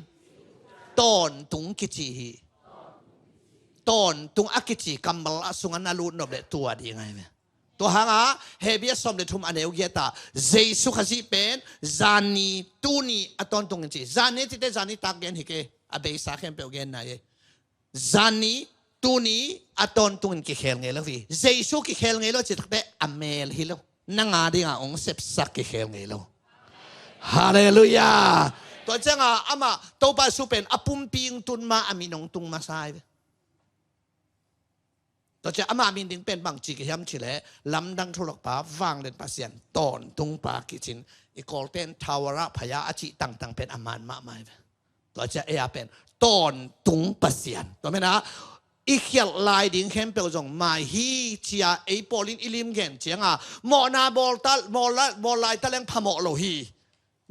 ตอนตรงกิจิฮีตอนตรงอักกิจิกัมบลาสุงานาลูนอบเดตัวดิ่งไงเว้ยตัวหางเฮเบียสอมเดทุมอันเอวเกตาเจสุขสิเป็นจานีตูนีอัตอนตรงนี้จานีที่เดจานีตักเกนฮิเกอเบสาเข็มเปลเกนนายจานีตูนีอัตอนตรงนี้เขลเงลวีเจสุกิเขลเงลจิตเปอเมลฮิโลนังอาดิงาองเซปสักกิเขลเงลฮาเลลูยาตัวเจ้าอามาตัวบาสุเป็นอปุ่มปิงตุนมาอามินงตุงมาไซตัวเจ้าอามามินดิ้งเป็นบางจีกิยามชิเลลำดังทุลกป่าวางเล่นปัสเซียนตอนตุงปากิจินอีกอลเตนทาวระพยาอาชิต่างเป็นอามานมาไม่ตัวเจ้าเอียเป็นตอนตุงปัสเซียนตัวไม่นะอีเขียลลายดิ้งเข้มเปลวจงมาฮีเชียไอโปลินอิลิมเกนเจียงโมนาบอลตัลโมลายตะเลงพะโมโลฮี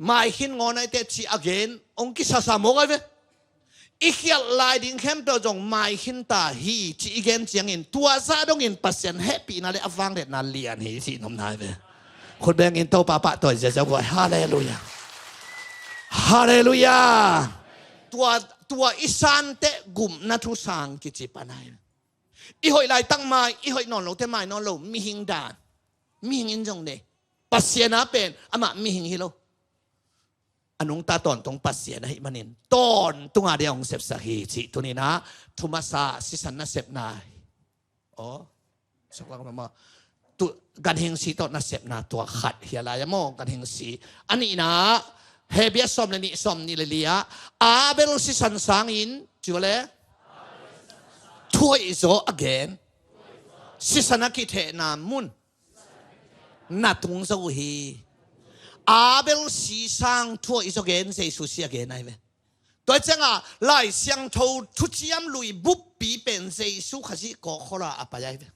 มาหินงอนไอเตชีอเกนองกิสาสามกไอเวอีเขียลลายดิ้งเข้มเปลวจงมาหินตาฮีจีเกนเจียงอินตัวซาดงอินปัสเซียนแฮปปี้นั่นเลยอฟังเด็ดนั่นเลียนฮีสินมนายเวคนแบงอินโตปาปะต่อยจะกว่าฮาเลลูยาฮาเลลูยาตัวอิสานเตกุมนัทุสังกิจิปนายอีหอยลายตั้งมาอีหอยนอนลงเทมายนอนลงมีหิงดานมีหิงอินจงเดปัสเซียนะเป็นอามามีหิงฮิโลอนุงตาตอนตรงปัสเซียนะฮิมันินตอนตุงอาเดียงเสพสหีจิตัวนี้นะทุมาซาสิสันนะเสพนายอ๋อสักวันมา ตุกันเฮงสีตัวน่าเสพนาตัวขัดเฮียลายมอกันเฮงสีอันนี้นะเฮเบียสอมนี่สอมนี่เลยอ่ะอาเบลสิสันสังอินจิวเลยถ้วยโซ again สิสันกิเทนามุนนัดตุงโซฮีอาเบลสีสังถ้วยโซเกนเซซูซี again ไงเว้ตัวจังอ่ะไล่เสียงทูทุจิยมลุยบุบปีเป็นเซซูขจิก็ขอละอภัยเว้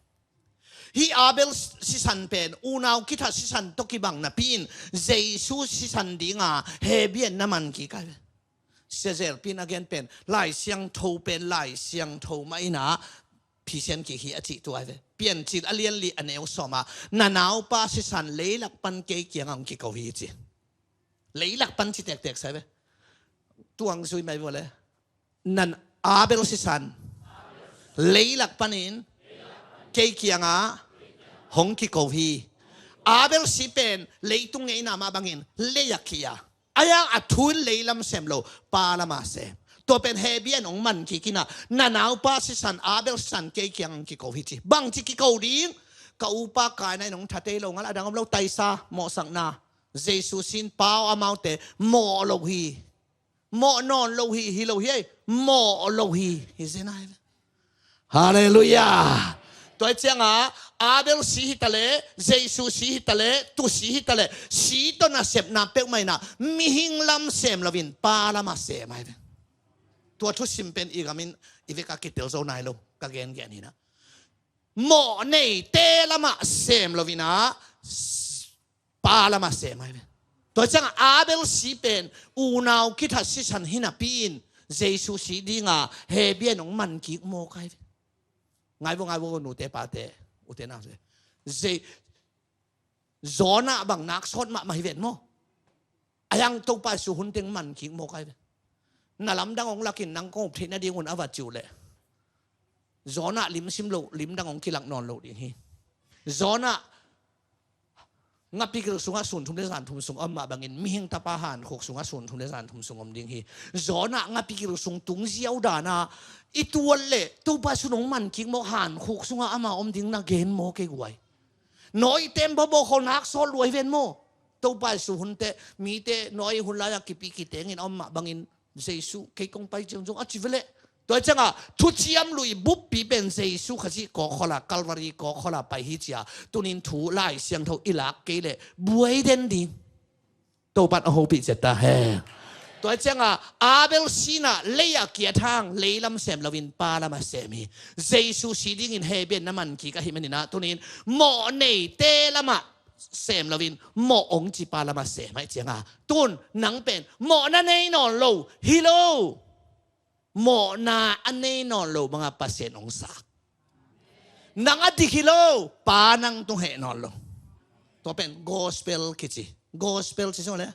ฮีอาเบลสิสันเป็นอูนาวคิดสิสันตกิบังนับปีนเจซูสิสันดิ่งอ่ะเฮเบียนน้ำมันกี่กันเสียปีน again เป็นไล่เสียงทูเป็นไล่เสียงทูไม่นะพิเศษกี่ฮีอจิตัวเว้เปลี่ยนจิตอเลียนลีอันเอวสมานาหนาวป้าสิสันเลี้ยลักปันเกี่ยงอังกี่เขาฮีจิเลี้ยลักปันจิตแตกๆใช่ไหมตัวอังสุยไม่บอกเลยนั่นอาเบลสิสันเลี้ยลักปันอินเกี่ยงอ่ะหงกี่เขาฮีอาเบลสิเป็นเลี้ยตุงเงินมาบังอินเลี้ยขี้อ่ะอายังอัทุนเลี้ยลำเสมโลปาละมาเสมตัวเป็นเฮเบียนของมันกี่กินะนาหนาวป้าสิสันอาเบลสันเกี่ยงกี่เขาฮีจีบางที่กี่เขาดิ้งก็อุปการในหนองทัดเตลงอะไรดังเราไตซาหมอสังนาเยซูสินเปล่าอามาเตหมอโลฮีหมอนอนโลฮีฮิโลฮีหมอโลฮีฮิเซนายฮาเลลูยาตัวเจ้าอาเบลสีฮิตาเลเยซูสีฮิตาเลตุสีฮิตาเลสีตัวน่ะเสพน่ะเป็กไม่น่ะมิหิงลำเสมลวินปาละมาเสมไอ้ตัวทุสิมเป็นอีกามินอีเวกาคิดเตลโซนายโลกางเกนแกนี่นะหมอเนเตละมาเสมลวินะปาละมาเสมไอ้ตัวจังอาเบลสีเป็นอูนาวคิดทัศน์หินาปีนเยซูสีดิ่งเฮเบียนของมันกิกโมกไอ้ไงบ่หนูเตปาเตอุเตน่าเจจอน่ะบางนักสดมาเห็นมั้งอายังตัวไปสู่หุ่นเต็งมันขิงโมกไอ้น่าลำดังองลักินนังก็เทน่าดีอุ่นอวัดจิวเลยจอน่ะลิมซิมโลลิมดังองกิลักนอนโลดีนี่จอน่ะงับปีกสุงสุนทุ่มเดชานทุ่มสุงอมมาบางอินมีเฮงตาปาหันขกสุงสุนทุ่มเดชานทุ่มสุงอมดิ่งฮีจอน่ะงับปีกสุงตุงเจียวดานาอีตัวเล่ตัวไปสุนองมันคิงโมหันขกสุงอามาอมดิ่งนักเกนโมเกกวยน้อยเต็มบ่บ่คนนักโซลรวยเวนโมตัวไปสุหุ่นเตมีเตน้อยหุ่นลายกิปีกิเตงินอมมาบางอินเจสุเกยกงไปจงจงอจิเวเลตัวจังทุจิยมลุยบุบปีเป็นเจสุขจิก่อขละกัลวารีก่อขละไปฮิจยาตุนินถูไล่เสียงเท่าอิลักเกเลบวยเดนดินตัวปัดโฮปิเจตาเฮตัวจังอาเบลซีน่ะเลียเกียทางเลียลำเสมลวินปาละมาเสมีเจสุสีดิ่งเฮเบนน้ำมันขี้กะหิมันนี่นะตุนินหมอเนเตละมาเสมลวินหมอองจิปาละมาเสไม่เจียงตุนหนังเป็นหมอนั่นเองนอนโลฮิโลหมอนาอันเนนอนโลบังอาปัสเซนองศานังอดีฮิโลปานังตุงเหนอนโลตัวเป็น gospel คิจิ gospel ใช่ไหม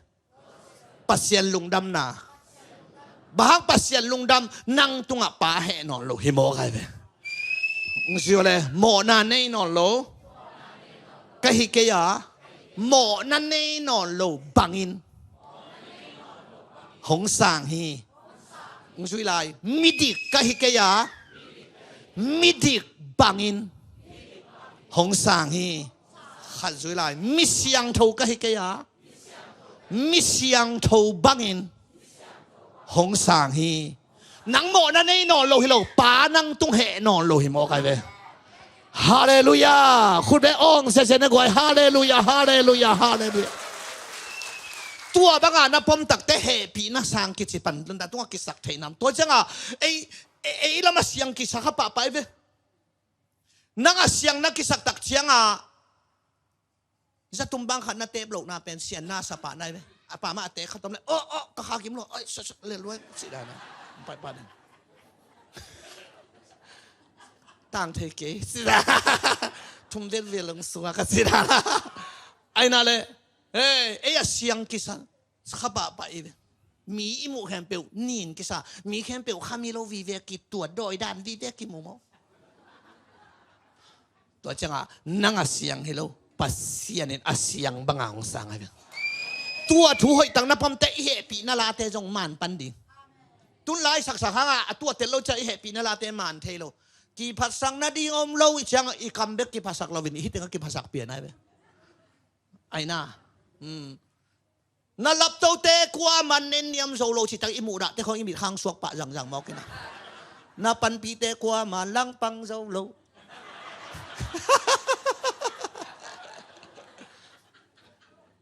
ปัสเซนลุงดำนาบางปัสเซนลุงดำนังตุงอ่ะปาเหนอนโลฮิโมใครเป็นงสิวเลยหมอนาเนนอนโลกะฮิเกียหมอนั่นเนนอนโลบังอินหงสางฮีงสุยลายมิดิกกะฮิเกียมิดิกบังอินหงสางฮีขัดสุยลายมิเสียงทูกะฮิเกียมิเสียงทูบังอินหงสางฮีนังหมอนั่นเนนอนโลฮิโลปานังตุงเหนอนโลฮิโมใครเว้ฮาเลลูยาคุณแม่องเสนกวยฮาเลลูยาฮาเลลูยาฮาเลลูยาตัวบางนะผมตักแต่เฮปีนะสังกิจปันลันดาตัวกิสักเทนำตัวจังไอ้ละมาเสียงกิสักปะไปเว้นังเสียงนักกิสักตักเสียงจะตุ้มบังขันนาเตบโลกนาเป็นเสียงนาสปะได้เว้ป่ามาเตะเขาต้มเลยก็ขากิมโลเอ้ยเลี้ยรวยสิได้นะไปนั่นต่างเทเกสิดาทุ่มเด็ดเรียลงสัวกันสิดาไอ้นั่นเลยเอ้ยเสียงกิสันขับไปมีอิมุแฮมเปิลนินกิสามีแฮมเปิลขามิโลวิเวกิตัวโดยด้านวิเวกิมุโมตัวจังนังเสียงฮิโลปัสเซียนินเสียงบังอาสังไอ้ตัวถูหอยตั้งนับพมเตะเฮปีนาลาเตจงมันปันดิตุนไล่สักหางตัวเตโลจะเฮปีนาลาเตมันเทโล กีภาษานาดีอมเราจังอีคัมเบกกีภาษาเราวินฮิตงกีภาษาเปลี่ยนไงไอ้น่านั่นรับเจ้าเตะกว่ามันเน้นยำโซโลชิตังอิมูระแต่เขาอิมิข้างสวกปะจังมอกกันนะนับปันปีเตะกว่ามาลังปังโซโล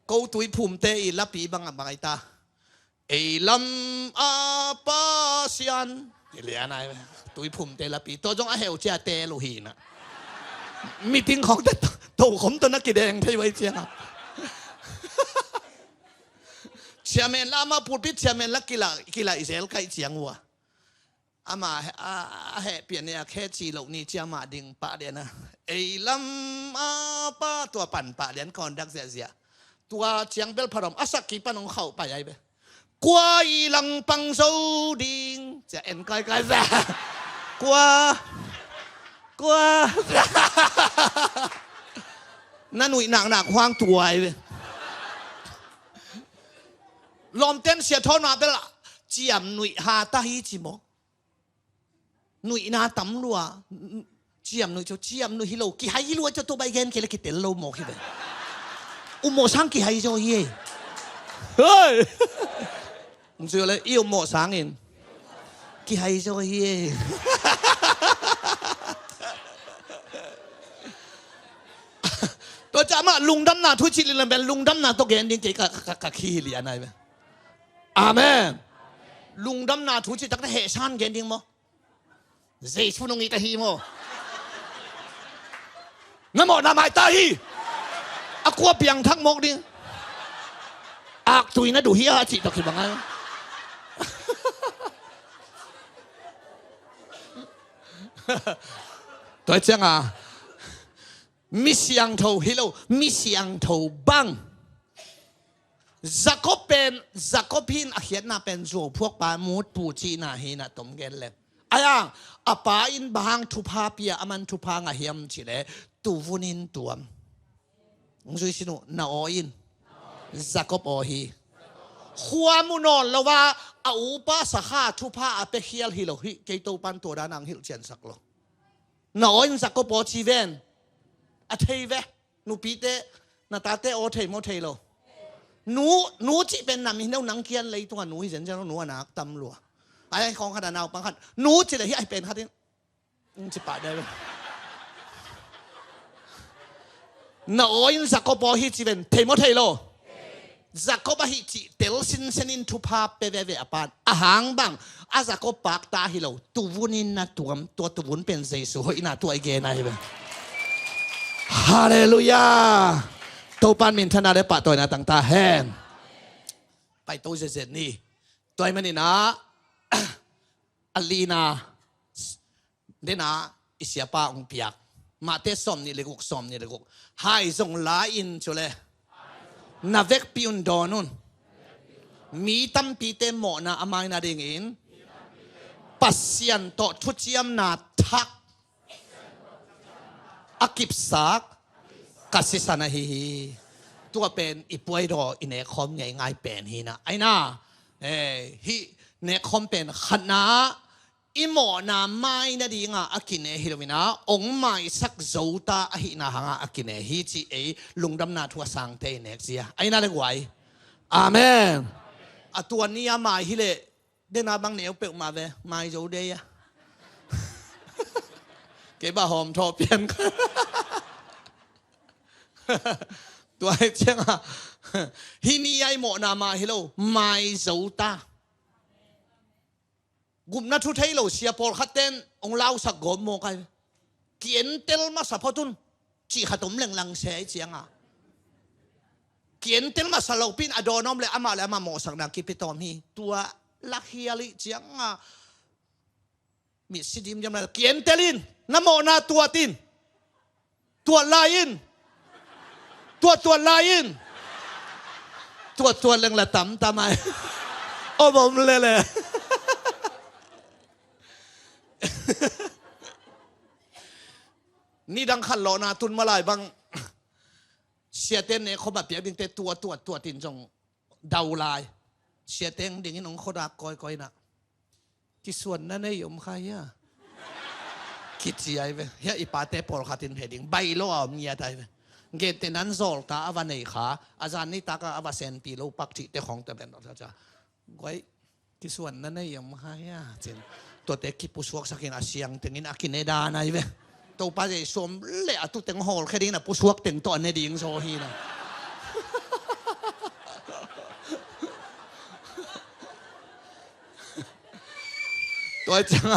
กูตุยภูมิเตะอีลับปีบังไอตาไอลำอาปาเซียนเรียนอะไรตุยภูมิเตะลับปีตัวจงอาเหวเจ้าเตะโลหีนะมีทิ้งของแต่ตัวผมตัวนักกีฬาที่ไว้เจ้าเชียร์แมนลามาพูดพิษเชียร์แมนลักกีฬาอิสราเอลใครเชียงวัวอามาเหเปลี่ยนเนี่ยแค่จีเหล่านี้เจ้ามาดิ่งปะเดียนะไอลำอาปาตัวปั่นปะเดียนก่อนดักเสียตัวเชียงเบลพรมอาศักกีปนองเข้าไปไอ้เบ้กว่าอีหลังปังโซดิ่งจะเอ็นใกล้ๆแซ่กว่านั่นหนุ่ยหนักควางตัวไอ้เบ้ลมเต้นเสียท้อนาเปล่าเจียมหนุ่ยหาตาฮีจิโมหนุ่ยนาตำลัวเจียมหนุ่ยเจียมหนุ่ยฮิโลกี่ไฮฮิโลจะตัวใบเกนเคลกิเตลโลโมคิเบอุโมสังกี่ไฮโจเย่เฮ้ยมึงเจอเลยอีอุโมสังอินกี่ไฮโจเย่ตัวจะมาลุงดำนาทุชิลิลเป็นลุงดำนาตัวเกนดิ้งเกกับขี้เลียนอะไรอาเมนลุงดำนาทุชิตักแต่เหตุชันเกนดิ้งมั้งเจ้าชุนงอีตาฮีมั้งงั้นมั้งนาไม่ตาฮีอากัวเปียงทั้งมกดิ้งอักตุยนะดูเฮียจิตตะคิดบังไงตัวเจ้าอ่ะมิเสียงโทฮิโลมิเสียงโทบังจักก็เป็นจักก็พินอาเขียนน่าเป็นโจพวกปามูดปูจีน่าฮีน่าตมเกลเล็บไอ้ยังอาปาอินบางทุพาเปียอามันทุพางาเฮียมชิเลตูวุนินตัวมึงช่วยสิโนนาออินจักก็ปอฮีขวามุนอนแล้วว่าอาอุปาสหาทุพาอาเปเฮียลฮิโลฮิเกตูปันตัวด้านังฮิลเจนสักโลนาออินจักก็ปอชีเวนอาเทยเวนูปีเตนาตาเตโอเทยโมเทยโลนูจีเป็นนามินเอาหนังเกียนเลยตัวหนูเห็นจะหนูนักตำรวจไอ้ของขนาดnàoบางขันหนูจีเลยที่ไอ้เป็นขันนี่จะปะได้ไหมนาโอ้ยจักก็พอฮิจีเป็นเทยโมเทยโลจักก็บะฮิจีเตลสินเซนินทุพาเปเวเวอปานอาหางบังอาจักก็ปากตาฮิโลตูวุนินนะตัวตูวุนเป็นเจสุหินะตัวไอเกนไอ้เบ้ฮาเลลูยาตัวปันมินธนาได้ปะตัวนะต่างตาแห้งไปตัวเสร็จนี่ตัวมันนี่นะอลีนาเดนะอิสยาปาองเปียกมาเตสอมนี่เลยกุกสอมนี่เลยกุกหายส่งลาอินชัวเลยนาเวกพิอุนดอนุนมีตั้มปีเตมอนะอามายนาเดงอินปัสยันโตทุจิยมนาทักอากิบสักกัสิสานาฮีตัวเป็นอีป่วยรออินเนคอมง่ายๆเป็นฮีนะไอ้น่าฮีเนคอมเป็นขนาอิโมนาไม่นาดีงาอากินเนฮิโรมินาองไม่สักโจตาอหินาหางอากินเนฮิจีลุงดำนาทัวสังเตเนกเซียไอ้น่าเล็กไว้อาเมนตัวนี้มาฮิเลเดนาบังเนียวเปิดมาเวไม่โจเดียเก็บบ้าหอมทอเปลี่ยนตัวไอ้เจ้าฮินี่ไอโมนามาฮิโลไม่โจตากุมนัทุเทโลเสียพอลขัดเต้นองเล่าสักกบโมกันเกียนเตลมาสัพพทุนจีขัดมเล่งลังเสียเจียงอ่ะเกียนเตลมาสลบปินอดอนอมเลยอามาเลยอามาโมสักนักกิปิตอมฮีตัวลักเฮียลิเจียงอ่ะมีสิดิมยำเลยเกียนเตลินน้ำโมนาตัวตินตัวลายินตัวลายินตัวเรื่องละต่ำทำไมโอ้ผมเลยนี่ดังขันหลอนาตุนมาลายบางเสียเต้นเนี่ยเขาแบบเปียกดิ่งเตตัวตินจงดาวลายเสียเต้งดิ่งนี่น้องเขาดักก้อยนะกี่ส่วนนั่นไอ้ยมใครอะ คิดสิไอ้เว้ยเฮียอีปาเตปอลคาตินเพดิงใบโลเอาเมียไทยเว้ยเกตนั้นโซลตาอวันไหนขาอาจารย์นี่ตากอวเซนปีโลปักจิเตของแต่เป็นตัวจ้าไว้ที่ส่วนนั้นยังไม่ให้เจนตัวเด็กคิดผู้สวกสักอย่างเสียงถึงอินอากินเนดาไงเว้ยตัวป้าจะสวมเละตุเต็งหอลแค่นี้นะผู้สวกเต็งตัวในดิ่งโซฮีนะตัวจัง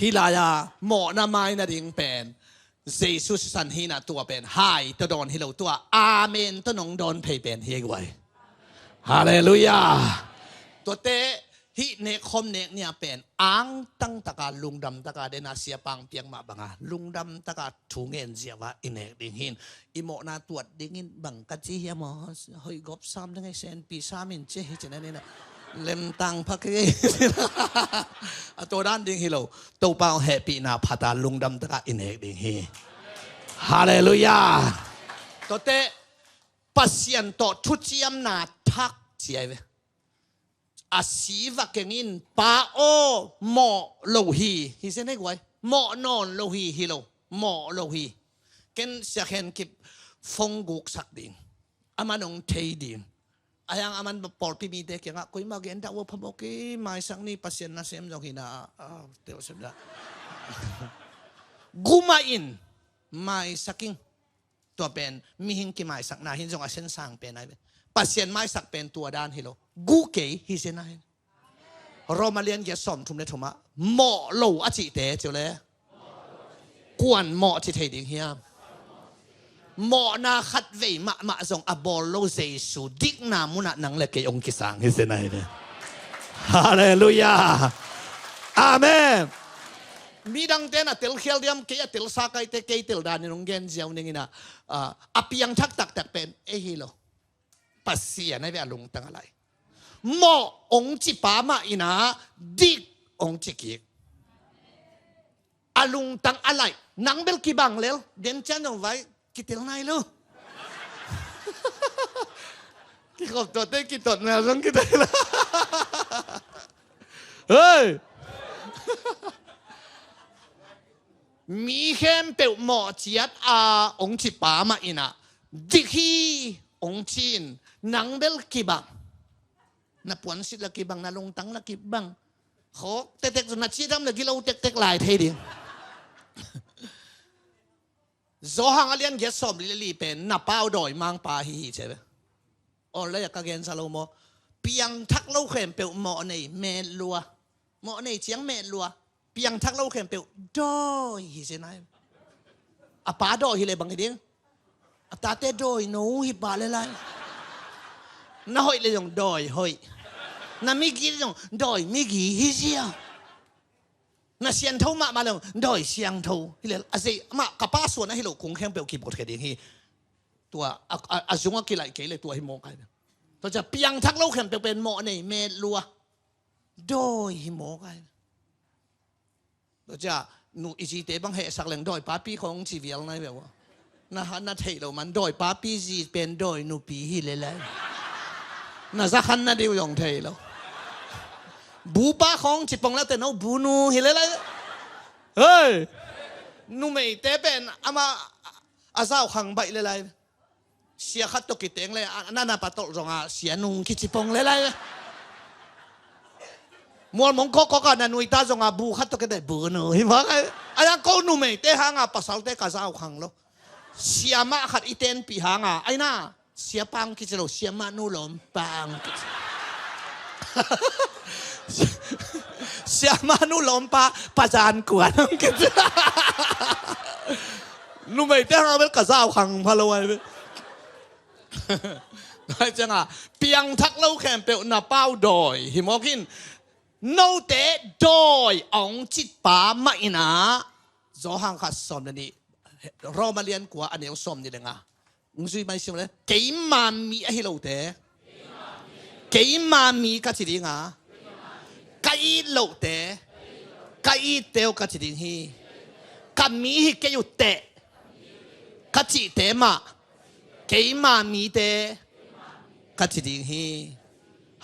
ฮิลายาหมอนาไม้นาดิ่งเป็นเยซูสันฮีนาตัวเป็นไฮตัวโดนฮิโลตัวอาเมนตัวน้องโดนเพย์เป็นเฮกไว้ฮาเลลูยาตัวเตฮิเนคอมเนกเนี่ยเป็นอังตั้งตะการลุงดำตะการเดนาเสียปังเปียงมาบังอาลุงดำตะการถูเงินเสียว่าอินเนกดิ่งหินอิโมนาตรวจดิ่งหินบังกัจจิยามอเฮ้ยกบซ้ำทั้งไงเซนปีซ้ำอินเจฮิจนั่นนี่นะเล่มตังพักเอ้ตัวด้านดิ่งฮิโลตัวเปล่าแฮปปี้นาพัตาลุงดำตะการอินเนกดิ่งหินฮาเลลูยาตัวเตปัสยันโตทุจิยมนาทักเสียไปอาศีวะเก่งินปาโอหมอโลฮีฮิเซนให้ไว้หมอนอนโลฮีฮิโลหมอโลฮีเก่งเสียเห็นกิบฟงกุกสักดิ่งอามันองเทดิ่งอายังอามันปอลพิมีเด็กยังคุยมาเกินดาวพมกีไม่สักนี่ปัสยันน่าเสียมจงหินาเดี๋ยวสุดละกูมาอินไม่สักกิ่งตัวเป็นมีหิงกี่ไม่สักนาหินจงอาเซนสังเป็นอะไรปัสยันไม่สักเป็นตัวด้านฮิโลกูเกยฮิเซนายเรามาเรียนเกี่ยวกับทุมเนทุมาหมอโลอาจิเตเจ้าเลยกวนหมอจิเทดิ่งเฮียหมอนาขัดเวมาส่งอบอลโลเซสูดิกนามุนะนังเล็กองกิสังฮิเซนายเนี่ยฮาเลลูยาอาเมนมีดังเตนะเตลเขียวเดียมเกยเตลสากายเตเกยเตลดานินงเกนเจ้านี่นะอภิยังทักตักเป็นเอฮิโลปัสเสียในเวลาลงตั้งอะไรหมอองจิปามาอินาดิกองจิกิกอาลุงตั้งอะไรนังเบลกีบังเลวเดินจันเอาไว้กิเตลนายลูกิขอบตัวเต้กิตดแมวต้องกิเตลเฮ้ยมีเข้มเปลหมอเจียดองจิปามาอินาดิกีองจินนังเบลกีบังนับปวนสิลกีบังนาลงตังลกีบังเขาเต็กๆจนนัดชีทำเลยกิเราเต็กๆหลายเทดิโซฮังอเลียนเกสอมลิลีเป็นนับเป้าดอยมังปาฮีใช่ไหมอ๋อแล้วอยากกันซาโลโมเปียงทักเล่าเข็มเปลหมอในเมลัวหมอในเชียงเมลัวเปียงทักเล่าเข็มเปลดอยฮีเซนายอาป้าดอยฮีเลยบางทีตาเตดอยหนูฮิบาเลยไรน่าหอยเลยอย่างดอยหอยน่าไม่กี่อย่างดอยไม่กี่ฮิเซียน่าเสียงเท่ามาเลยดอยเสียงเท่าฮิเลอาศัยมากับป้าส่วนนั้นฮิโลคงแค่เปลวกีบกดแค่เดียวฮีตัวอาจุงกิไหลเกยเลยตัวฮิโมกันตัวจะเปียงทักเล่าแค่เปลวเป็นหมอในเมลัวดอยฮิโมกันตัวจะหนูอิจิเตบังเหสักแหล่งดอยป้าปีของชีวิตอะไรแบบว่าน่าฮันน่าเทเรามันดอยป้าปีจีเป็นดอยนูปีฮิเลเลยน่าสักขันน่าเดียวยองเทเราบูป้าของจิตปองแล้วแต่น้องบูนูฮิเลเลยเฮ้ยนูไม่เตเป็นอามาอาซาขังใบเลยเสียขัดตกิเตงเลยนั่นน่ะปัตตจงอาเสียนุงคิดจิตปองเลยมัวมงก็นันนุยตาจงอาบูขัดตกิเตบูนูฮิวะไอ้ยังก็นูไม่เตหางอาปัสสาวะเตกาซาขังแล้วเสียมาขัดอีเตนปีหางอาไอ้น่าเสียปังคิดจะเราเสียมานูหลอมปังเสียมานูหลอมปาประจานกวนคิดนูไม่เตหางเป็นกาซาขังพะโลไว้ได้จังอ่ะเปียงทักเล่าแข่งเปียวหน้าเป้าดอยหิมอกินโนเตดอยองจิตป้าไม่นะโจหังขัดสมนี่เรามาเรียนกว่าอันเดียวสมนี่เลยนะมึงช่วยไม่ใช่ไหมเกี่ยมามีอะไรเราเตะเกี่ยมามีกัจจิงอ่ะกี่เราเตะกี่เตวกัจจิงฮีกัมีฮีเกี่ยวเตะกัจจิเตมาเกี่ยมามีเตะกัจจิงฮี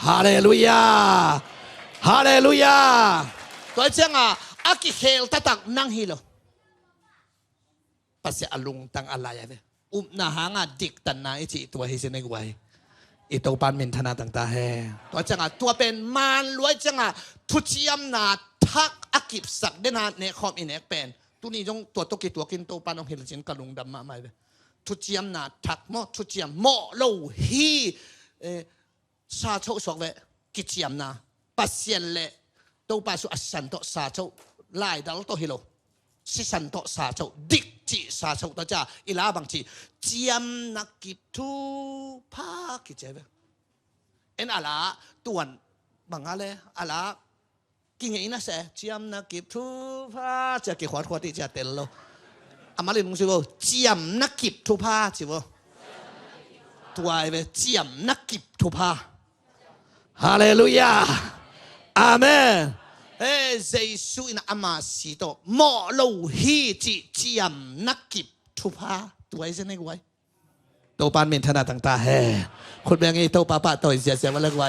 ฮาเลลูยาฮาเลลูยาตัวเจ้าอ่ะ อากิเฮลตะตักนั่งฮิโลภาษาอลุงตังอะไรเว้นาหางาดิกตันนาอิจิตัวฮิเซนกไว้อีตัวปานมินธนาต่างๆแห่ตัวจังอ่ะตัวเป็นมารรวยจังอ่ะทุจิยมนาทักอากิบสักเดนาเนคอมอินเอกเป็นตัวนี้จงตัวตกิตัวกินตัวปานองเฮลจินกะลุงดำมาไม่เว้ทุจิยมนาทักโมทุจิยมโมโลฮีซาโชสอกเวกิจิยมนาปัสเซียนเล่ตัวปาสุอัสันโตซาโชไล่ดาลโตฮิโลสิสันโตซาโชดิกจิซาโชตัวจ้าอีลาบางทีเจียมนักกิทูพากิเจเวเอ็นอะไรตัวบางอะไรอะไรกินอย่างนี้นะเสเจียมนักกิทูพาจะกี่ขวดที่จะเตลโลอามาเลยลุงสิวเจียมนักกิทูพาสิวตัวไอ้เวเจียมนักกิทูพาฮาเลลูยาอาเมนเฮ้เจสุอินอามาสิโตโมโลฮีจิเจียมนักกิทูพาตัวไอ้เจนี่ไว้ตัวปานเมนธนาต่างๆแห่คนแบบนี้ตัวป้าตัวเสียวันเลิกไว้